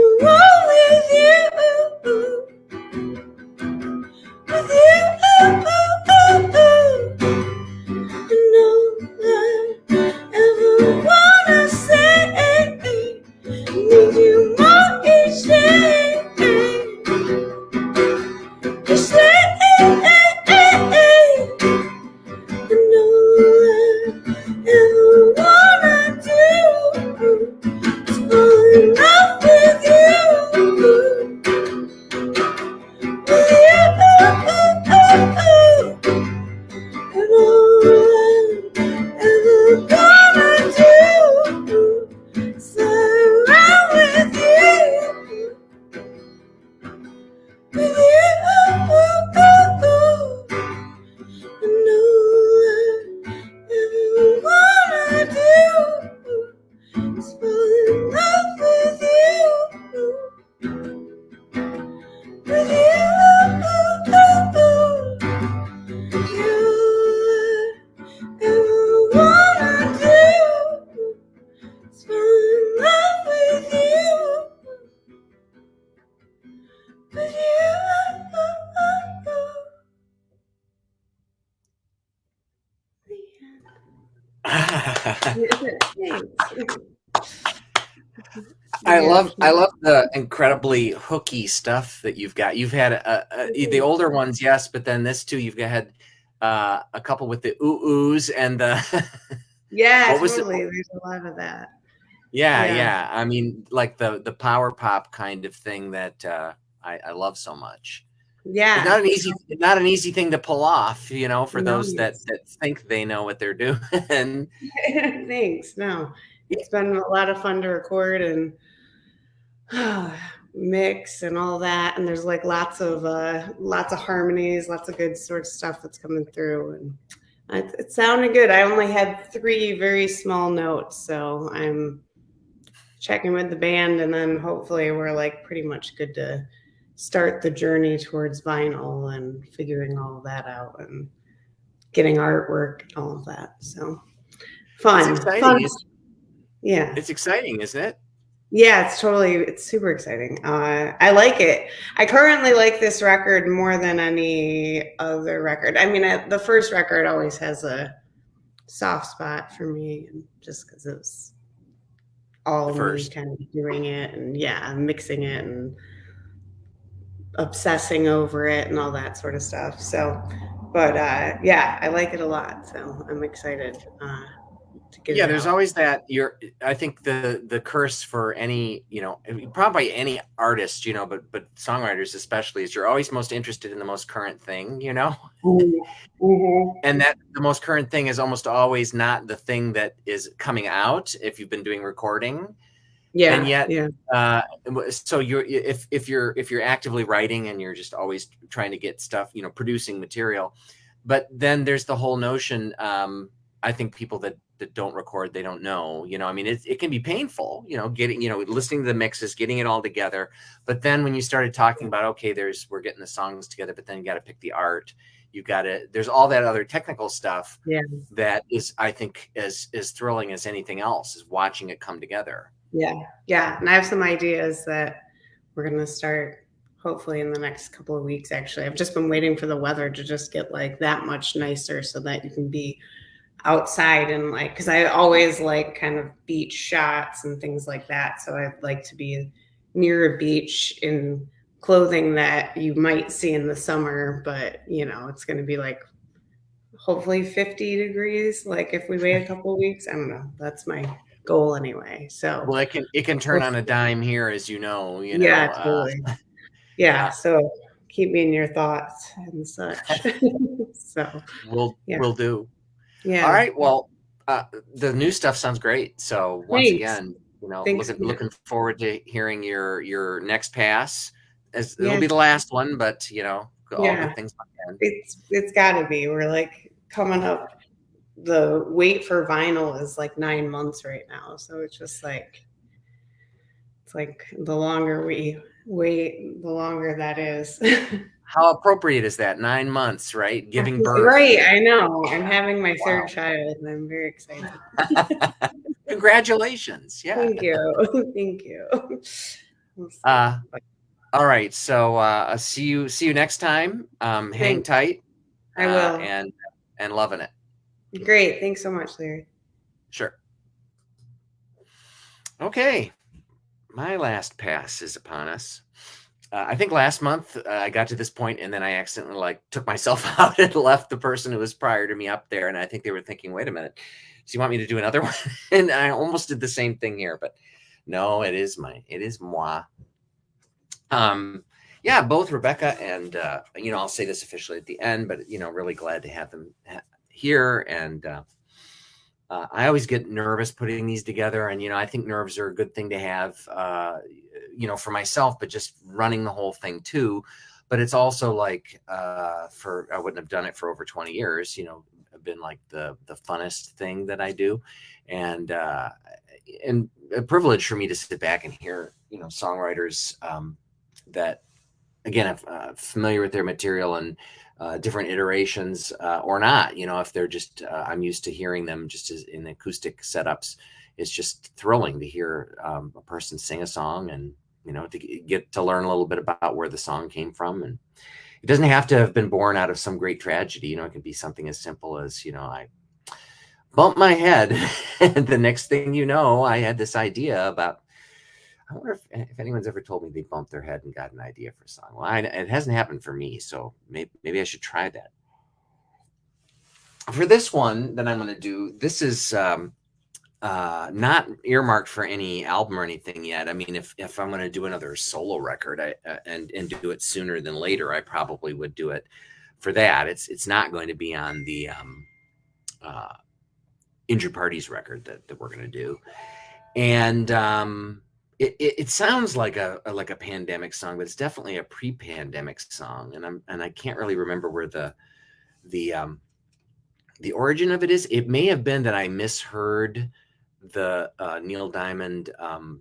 I Yeah. love the incredibly hooky stuff that you've got. You've had the older ones, yes, but then this too. You've had a couple with the oohs and the Yeah, what was it? totally. There's a lot of that. Yeah, Yeah. yeah. I mean, like the power pop kind of thing that I love so much. It's Yeah. not an easy thing to pull off, you know, for those Nice. that think they know what they're doing. Thanks. No, it's been a lot of fun to record and mix and all that. And there's like lots of harmonies, lots of good sort of stuff that's coming through. And it sounded good. I only had 3 very small notes, so I'm checking with the band, and then hopefully we're like pretty much good to start the journey towards vinyl and figuring all that out and getting artwork and all of that. So It's fun. exciting. Yeah. It's exciting, isn't it? Yeah, it's super exciting. I like it. I currently like this record more than any other record. I mean, the first record always has a soft spot for me, just because it was The all me first. kind of doing it and yeah, mixing it and obsessing over it and all that sort of stuff. So, but yeah, I like it a lot. So I'm excited to get Yeah, it there's out. always that. I think the curse for any, you know, probably any artist, you know, but songwriters especially, is you're always most interested in the most current thing, you know, Mm-hmm. and that the most current thing is almost always not the thing that is coming out if you've been doing recording. And Yeah, yet, yeah, so if you're actively writing and you're just always trying to get stuff, you know, producing material, but then there's the whole notion. I think people that don't record, they don't know. You know, I mean, it can be painful. You know, getting, you know, listening to the mixes, getting it all together. But then when you started talking about, okay, we're getting the songs together, but then you got to pick the art. You got to, there's all that other technical stuff yeah, that is, I think, as thrilling as anything else, is watching it come together. yeah, yeah. And I have some ideas that we're gonna start hopefully in the next couple of weeks. Actually, I've just been waiting for the weather to just get like that much nicer so that you can be outside and like, because I always like kind of beach shots and things like that. So I'd like to be near a beach in clothing that you might see in the summer, but you know, it's going to be like hopefully 50 degrees. Like if we wait a couple of weeks, I don't know. That's my goal anyway. So Well, it can turn on a dime here, as you know. yeah, totally. Yeah. Yeah, So keep me in your thoughts and such. So yeah, we'll do. All yeah. right. Well, the new stuff sounds great. So once Thanks. again, you know, Thanks. looking forward to hearing your next pass. As it'll Yeah. be the last one, but you know, all Yeah. good things must end. It's got to be. We're like coming up. The wait for vinyl is like 9 months right now, so it's like the longer we wait, the longer that is. How appropriate is that? 9 months, right? Giving birth. Right, I know. I'm having my Wow. 3rd child, and I'm very excited. Congratulations. Yeah. Thank you. Thank you. We'll see. All right. So see you next time. Hang Thanks. tight. I will. And loving it. Great. Thanks so much, Larry. Sure. Okay. My last pass is upon us. I think last month I got to this point and then I accidentally like took myself out and left the person who was prior to me up there. And I think they were thinking, wait a minute, do you want me to do another one? And I almost did the same thing here, but no, it is moi. Yeah, both Rebecca and, you know, I'll say this officially at the end, but, you know, really glad to have them here. And I always get nervous putting these together. And, you know, I think nerves are a good thing to have, you know, for myself, but just running the whole thing too. But it's also like, I wouldn't have done it for over 20 years, you know, been like the funnest thing that I do. And a privilege for me to sit back and hear, you know, songwriters, that again, I'm familiar with their material and different iterations or not, you know, if they're just, I'm used to hearing them just as in acoustic setups. It's just thrilling to hear a person sing a song and, you know, to get to learn a little bit about where the song came from. And it doesn't have to have been born out of some great tragedy. You know, it could be something as simple as, you know, bumped my head. And the next thing you know, I had this idea about, I wonder if anyone's ever told me they bumped their head and got an idea for a song. Well, it hasn't happened for me, so maybe I should try that. For this one that I'm going to do, this is not earmarked for any album or anything yet. I mean, if I'm going to do another solo record, and do it sooner than later, I probably would do it for that. It's not going to be on the Injured Parties record that we're going to do. And it sounds like a pandemic song, but it's definitely a pre-pandemic song. And I can't really remember where the origin of it is. It may have been that I misheard the Neil Diamond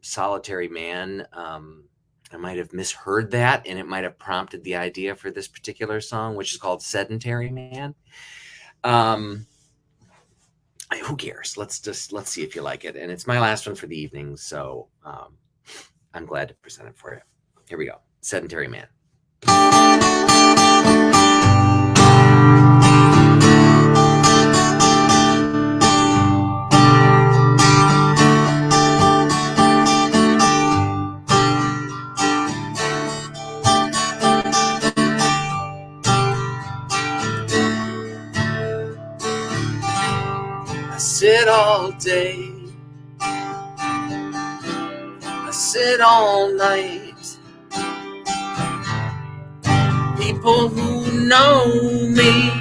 Solitary Man. I might have misheard that, and it might have prompted the idea for this particular song, which is called Sedentary Man. Who cares? Let's see if you like it. And it's my last one for the evening, so I'm glad to present it for you. Here we go. Sedentary Man. I sit all day, I sit all night. People who know me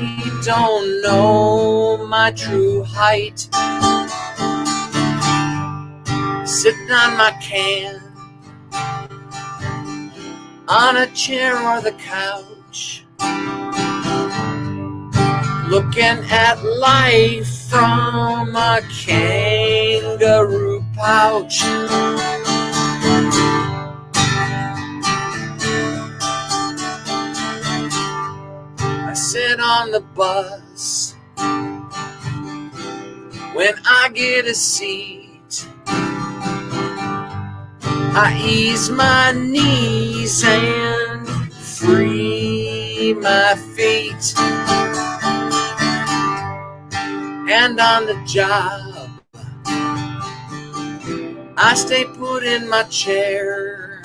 don't know my true height. Sitting on my can, on a chair or the couch, looking at life from a kangaroo pouch. I sit on the bus when I get a seat. I ease my knees and free my feet. And on the job, I stay put in my chair.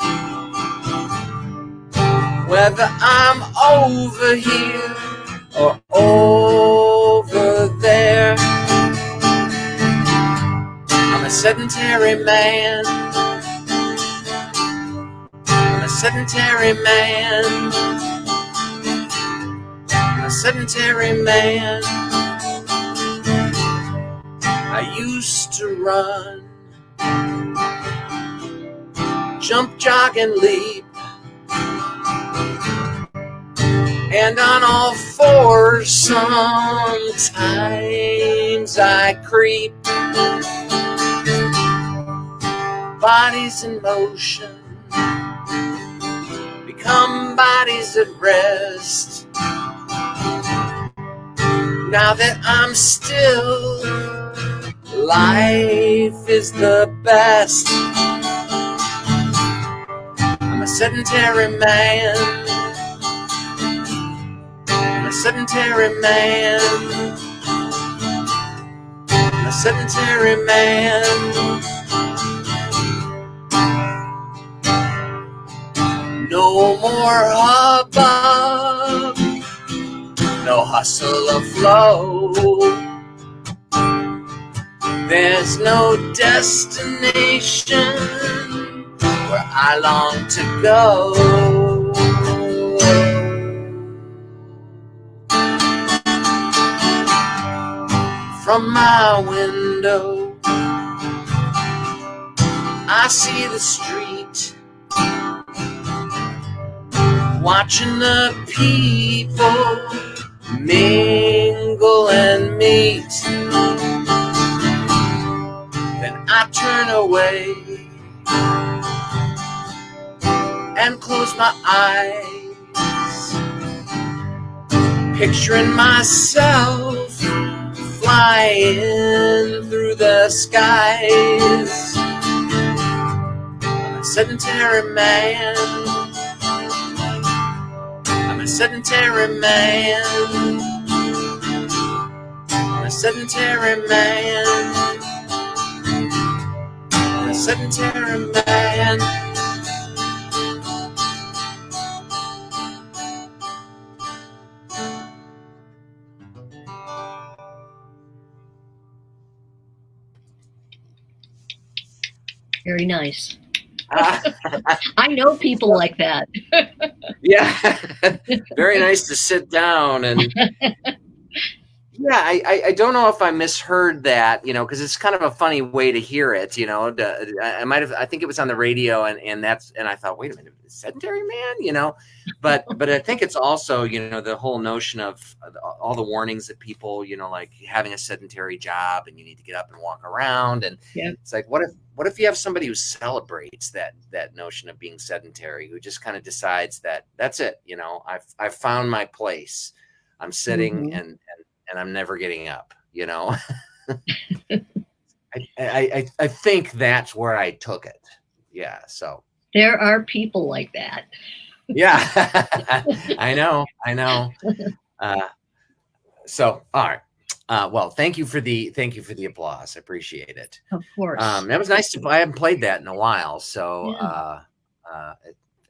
Whether I'm over here or over there, I'm a sedentary man. I'm a sedentary man. I'm a sedentary man. I used to run, jump, jog, and leap, and on all fours sometimes I creep. Bodies in motion become bodies at rest. Now that I'm still, life is the best. I'm a sedentary man. I'm a sedentary man. I'm a sedentary man. No more hubbub, no hustle or flow. There's no destination where I long to go. From my window, I see the street, watching the people mingle and meet. I turn away and close my eyes, picturing myself flying through the skies. I'm a sedentary man. I'm a sedentary man. I'm a sedentary man. A sedentary man. Very nice. I know people like that. Yeah, very nice to sit down and. Yeah, I don't know if I misheard that, because it's kind of a funny way to hear it, I might have, I think it was on the radio and I thought, wait a minute, sedentary man, but I think it's also, the whole notion of all the warnings that people, like having a sedentary job and you need to get up and walk around. And Yep. It's like, what if you have somebody who celebrates that notion of being sedentary, who just kind of decides that that's it, I've found my place. I'm sitting and I'm never getting up, I think that's where I took it. Yeah. So there are people like that. Yeah, I know. So, all right. Well, thank you for the applause. I appreciate it. Of course. That was nice I haven't played that in a while. So,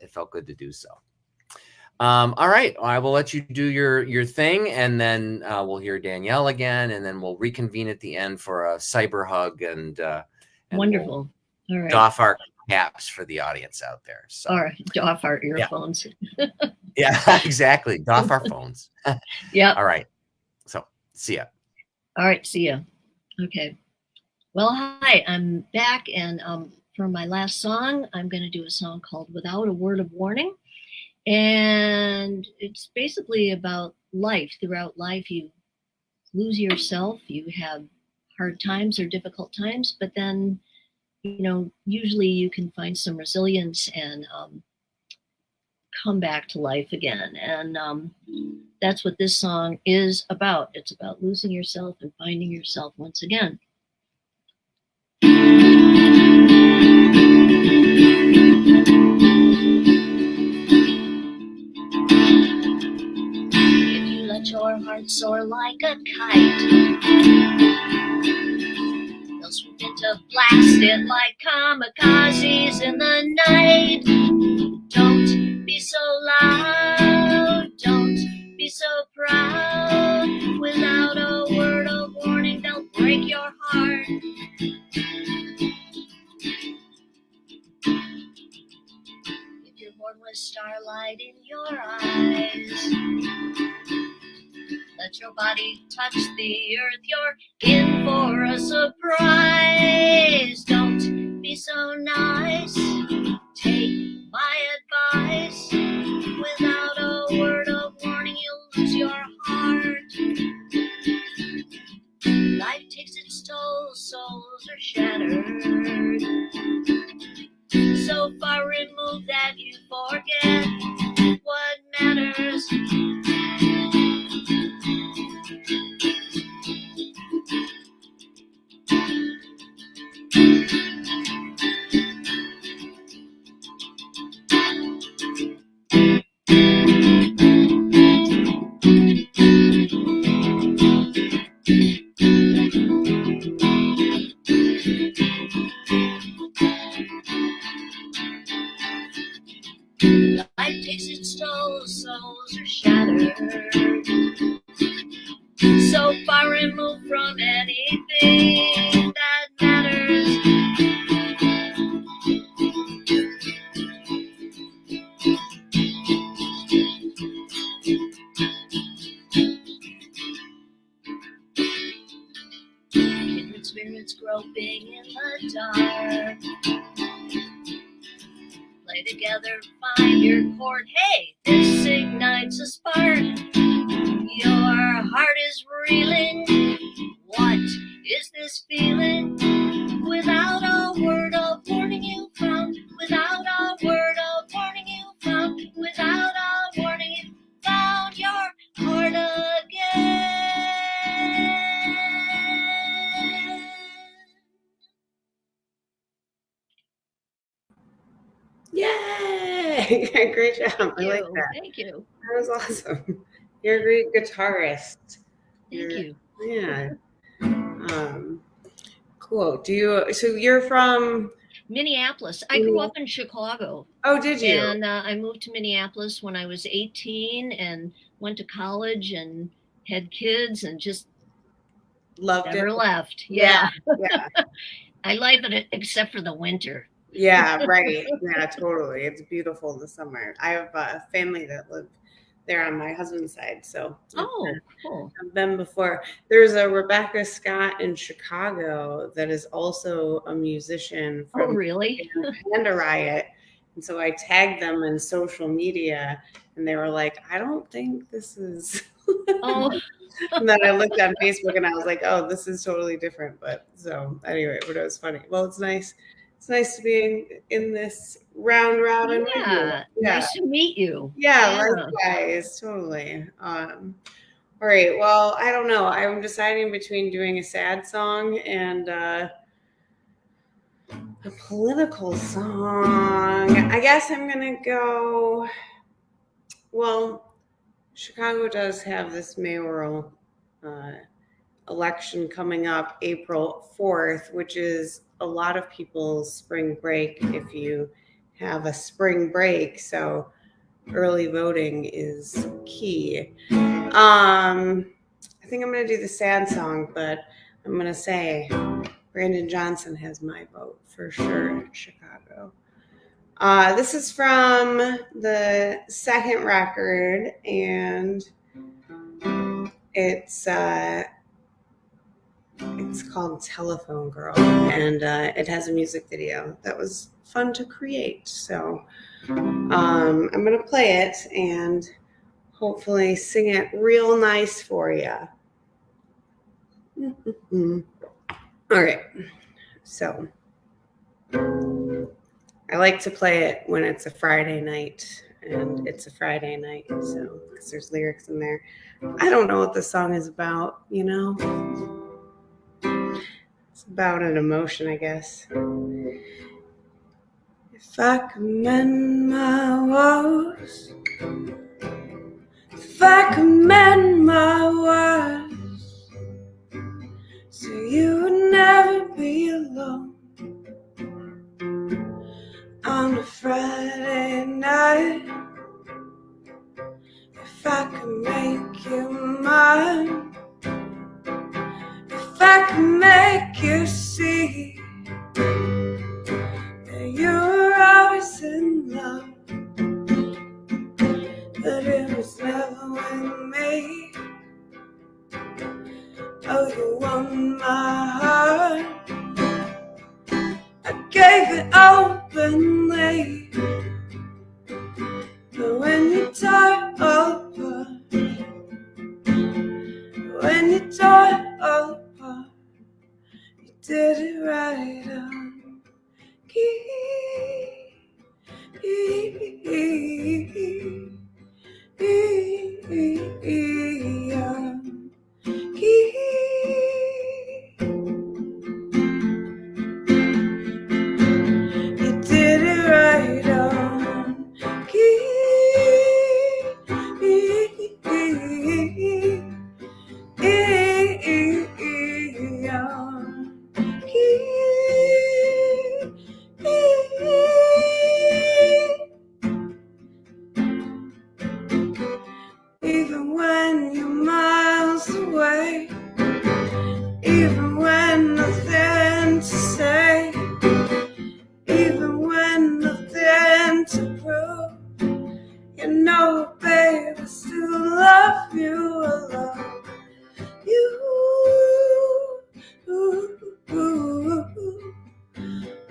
it felt good to do so. All right, I will let you do your thing, and then we'll hear Danielle again, and then we'll reconvene at the end for a cyber hug and wonderful. We'll all right. Doff our caps for the audience out there. So. All right, doff our earphones. Yeah, exactly. Doff our phones. Yeah. All right. So, see ya. All right, see ya. Okay. Well, hi, I'm back, and for my last song, I'm going to do a song called "Without a Word of Warning." And it's basically about life. Throughout life, you lose yourself, you have hard times or difficult times, but then, usually you can find some resilience and come back to life again. And that's what this song is about. It's about losing yourself and finding yourself once again. Your heart soar like a kite. They'll swoop into blast it like kamikazes in the night. Don't be so loud, don't be so proud. Without a word of warning, they'll break your heart. If you're born with starlight in your eyes, let your body touch the earth, you're in for a surprise. Don't be so nice, take my advice. Without a word of warning, you'll lose your heart. Life takes its toll, souls are shattered. So far removed that you forget what matters. Life takes its toll, souls are shattered. So far removed from anything that matters. Kindred spirits groping in the dark. Play together, find your chord. Hey, this ignites a spark. Your heart is reeling. What is this feeling? Without a word of warning you found. Without a word of warning you found. Without a warning you found your heart again. Yay! Great job. I like that. Thank you. That was awesome. You're a great guitarist. Thank you. Yeah. Cool. So you're from Minneapolis. I grew up in Chicago. Oh, did you? And I moved to Minneapolis when I was 18 and went to college and had kids and just loved never it. left. Yeah. I like it except for the winter. Yeah, right. Yeah, totally. It's beautiful in the summer. I have a family that live there on my husband's side, so Cool. I've been before. There's a Rebecca Scott in Chicago that is also a musician from really? Panda Riot, and so I tagged them in social media, and they were like, "I don't think this is." And then I looked on Facebook, and I was like, "Oh, this is totally different." But so anyway, but it was funny. Well, it's nice. It's nice to be in this round robin. Yeah, nice to meet you. Yeah, likewise, totally. All right. Well, I don't know. I'm deciding between doing a sad song and a political song. I guess I'm gonna go. Well, Chicago does have this mayoral election coming up April 4th, which is a lot of people's spring break if you have a spring break. So early voting is key. I think I'm going to do the sad song, but I'm going to say Brandon Johnson has my vote for sure in Chicago. This is from the second record, and it's called Telephone Girl, and it has a music video that was fun to create. So I'm going to play it and hopefully sing it real nice for you. All right. So I like to play it when it's a Friday night, and it's a Friday night, so because there's lyrics in there. I don't know what the song is about, you know? It's about an emotion, I guess. If I could mend my woes, if I could mend my words, so you would never be alone on a Friday night. If I could make you mine, if I could make you see that you were always in love, but it was never with me. Oh, you won my heart, I gave it openly, but when you tore apart, when you tore apart, you did it right on key. Even when you're miles away, even when nothing to say, even when nothing to prove, you know, babe, I still love you. I love you. Ooh, ooh, ooh.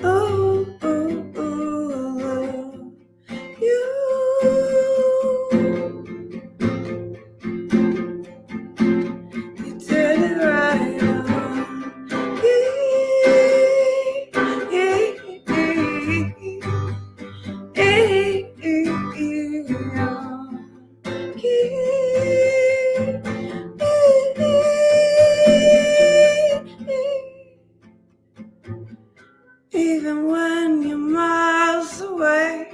Oh, oh, oh, I love you. You did it right on even when you're miles away,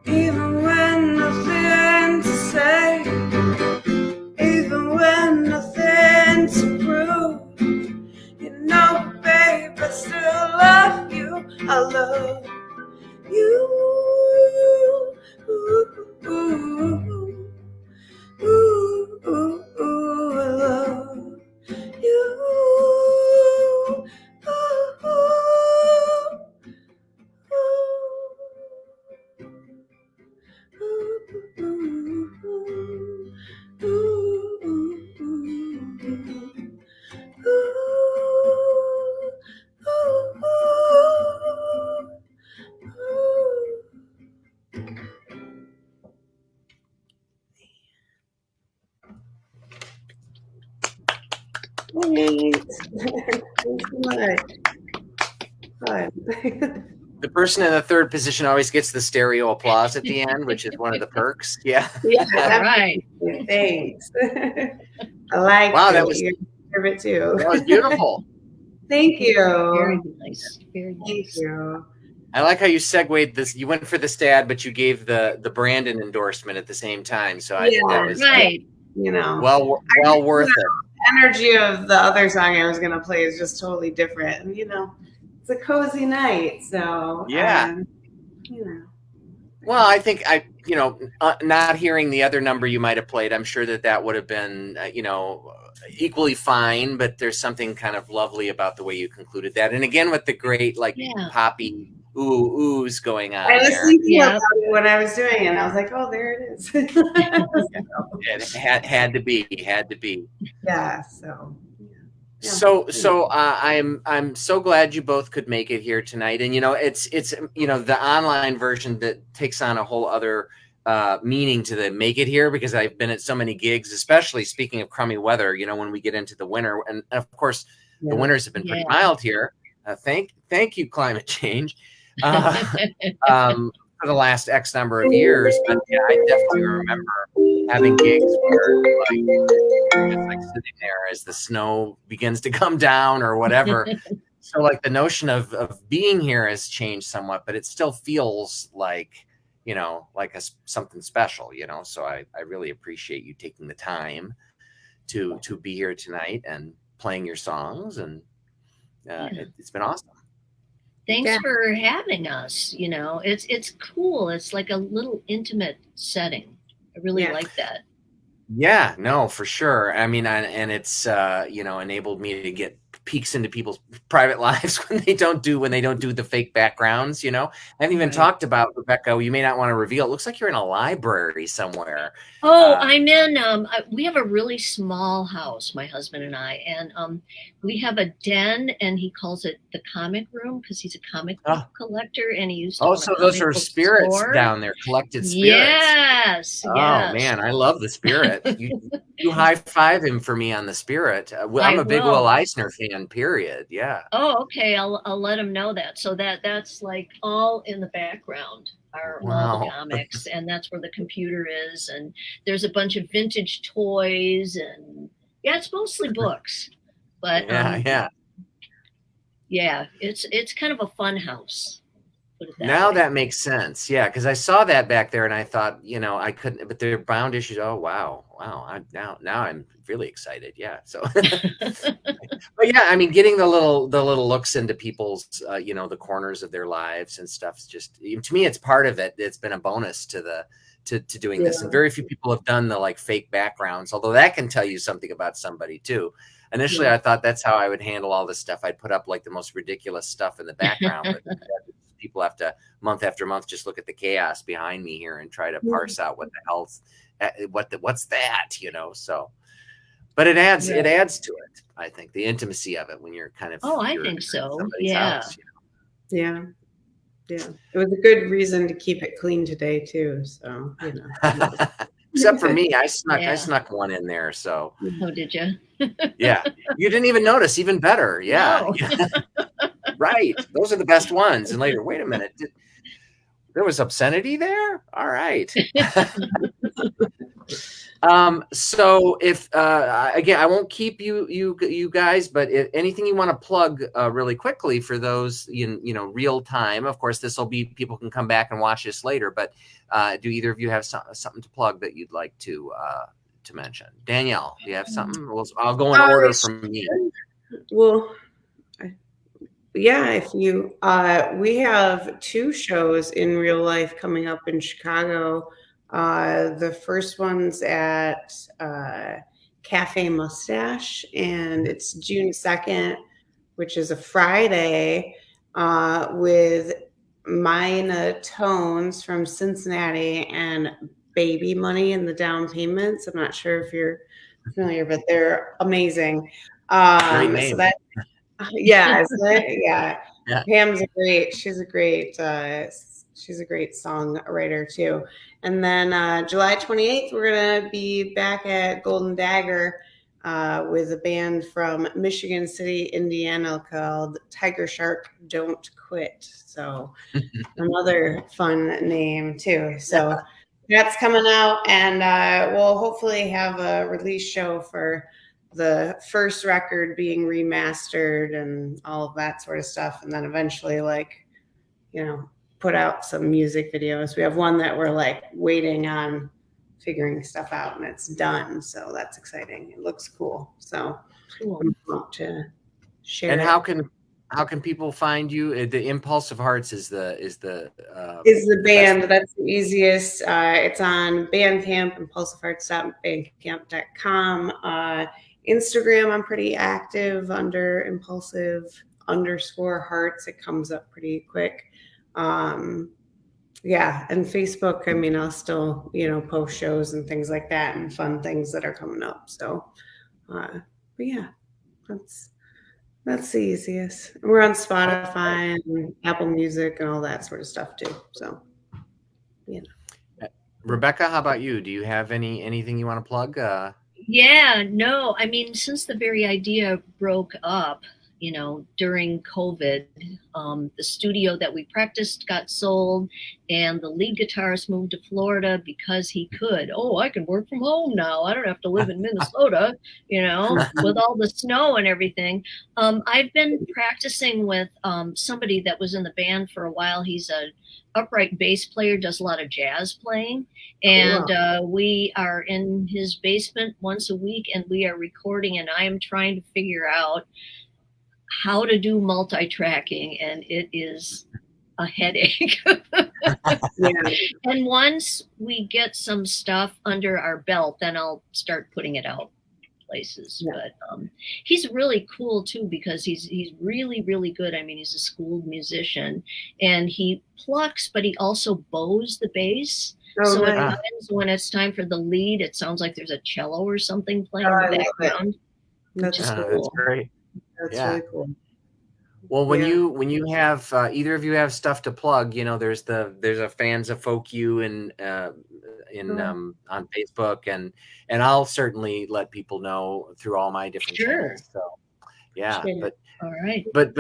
even when nothing to say, even when nothing to prove, I love you. Ooh, ooh, ooh, ooh, I love you. Ooh, Thanks. Thanks so much. Fun. The person in the third position always gets the stereo applause at the end, which is one of the perks. Yeah. Yeah, All right. thanks. I like Wow, it. that was You deserve it too. beautiful. Thank you. Very nice. Very Thank nice. you. I like how you segued this. You went for the stat, but you gave the Brandon endorsement at the same time. So I think that was Right. You know, well worth it. energy of the other song I was going to play is just totally different. And, it's a cozy night. So, Yeah. Well, I think not hearing the other number you might have played, I'm sure that would have been, equally fine, but there's something kind of lovely about the way you concluded that. And again, with the great, poppy oohs going on I was there. thinking about it when I was doing it. I was like, oh, there it is. It had to be. Yeah. So. So I'm so glad you both could make it here tonight. And it's the online version that takes on a whole other meaning to the make it here, because I've been at so many gigs, especially speaking of crummy weather, when we get into the winter, and of course the winters have been pretty mild here. Thank you, climate change, for the last X number of years. But yeah, I definitely remember having gigs where it's sitting there as the snow begins to come down or whatever. So the notion of being here has changed somewhat, but it still feels like something special, so I really appreciate you taking the time to be here tonight and playing your songs, and it's been awesome. Thanks for having us. It's cool. It's like a little intimate setting. I really like that. Yeah, no, for sure. I mean, and it's enabled me to get peeks into people's private lives when they don't do the fake backgrounds. I haven't even talked about, Rebecca, you may not want to reveal. It looks like you're in a library somewhere. Oh, I'm in. We have a really small house, my husband and I, and we have a den, and he calls it the comic room because he's a comic book collector, and he used to. Oh, so those are spirits down there, collected spirits. Yes. Oh man, I love the spirit. You high five him for me on the spirit. I'm a big Will Eisner fan. Period. Yeah. Oh, okay. I'll let him know that. So that's like all in the background are all the comics, and that's where the computer is, and there's a bunch of vintage toys, and it's mostly books, but it's kind of a fun house. That makes sense. Yeah, because I saw that back there and I thought, I couldn't, but they're bound issues. Oh wow. Now I'm really excited. Yeah. So, but yeah, I mean, getting the little looks into people's, the corners of their lives and stuff is just, to me, it's part of it. It's been a bonus to doing this, and very few people have done the fake backgrounds, although that can tell you something about somebody too. Initially, I thought that's how I would handle all this stuff. I'd put up the most ridiculous stuff in the background, but people have to month after month just look at the chaos behind me here and try to parse out what the hell's what's that, so, but it adds to it. I think the intimacy of it when you're kind of I think so. House, yeah it was a good reason to keep it clean today too, so except for me, I snuck one in there. So did you? Yeah, you didn't even notice. Even better. No. Right, those are the best ones. And later, wait a minute, there was obscenity there. All right. So if again, I won't keep you guys, but if anything you want to plug really quickly for those real time, of course this will be, people can come back and watch this later, but do either of you have something to plug that you'd like to mention? Danielle, do you have something? I'll go in order from me. Well, Yeah, if you we have two shows in real life coming up in Chicago. The first one's at Cafe Mustache, and it's June 2nd, which is a Friday, with Mina Tones from Cincinnati and Baby Money and the Down Payments. I'm not sure if you're familiar, but they're amazing. Great So name. that yeah, isn't it? Yeah. Yeah. Pam's a great, she's a great songwriter too. And then July 28th, we're gonna be back at Golden Dagger with a band from Michigan City, Indiana called Tiger Shark Don't Quit. So another fun name too. So that's coming out, and we'll hopefully have a release show for the first record being remastered and all of that sort of stuff, and then eventually, like, put out some music videos. We have one that we're like waiting on figuring stuff out, and it's done, so that's exciting. It looks cool, so Cool. I'm pumped to share. And it. how can people find you? The Impulsive Hearts is the Is the the band. best. That's the easiest. It's on Bandcamp, impulsivehearts.bandcamp.com. Instagram, I'm pretty active under impulsive_hearts. It comes up pretty quick. Yeah, and Facebook, I mean, I'll still, post shows and things like that and fun things that are coming up. So, but yeah, that's the easiest. We're on Spotify and Apple Music and all that sort of stuff too. So, Rebecca, how about you? Do you have anything you want to plug? Yeah, no, I mean, since the very idea broke up, during COVID, the studio that we practiced got sold, and the lead guitarist moved to Florida because he could. Oh, I can work from home now. I don't have to live in Minnesota, with all the snow and everything. I've been practicing with somebody that was in the band for a while. He's a upright bass player, does a lot of jazz playing, and we are in his basement once a week, and we are recording, and I am trying to figure out how to do multi-tracking, and it is a headache. And once we get some stuff under our belt, then I'll start putting it out places. But he's really cool too, because he's really, really good. I mean, he's a schooled musician, and he plucks, but he also bows the bass. So at times when it's time for the lead, it sounds like there's a cello or something playing in the background. That's cool. That's great. That's really cool. Well, when you have either of you have stuff to plug, there's a fans of folk you and on Facebook, and I'll certainly let people know through all my different channels. So but all right, but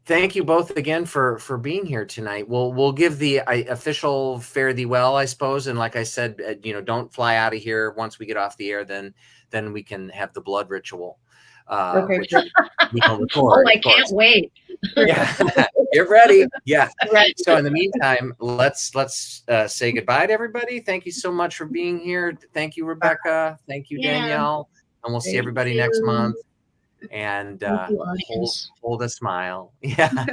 thank you both again for being here tonight. We'll give the official fare thee well, I suppose, and like I said, don't fly out of here once we get off the air. Then we can have the blood ritual. Which we can record. Oh, I can't wait. Yeah, get ready. Yeah. So in the meantime, let's say goodbye to everybody. Thank you so much for being here. Thank you, Rebecca. Thank you, Danielle. And we'll see everybody next month. And hold a smile. Yeah.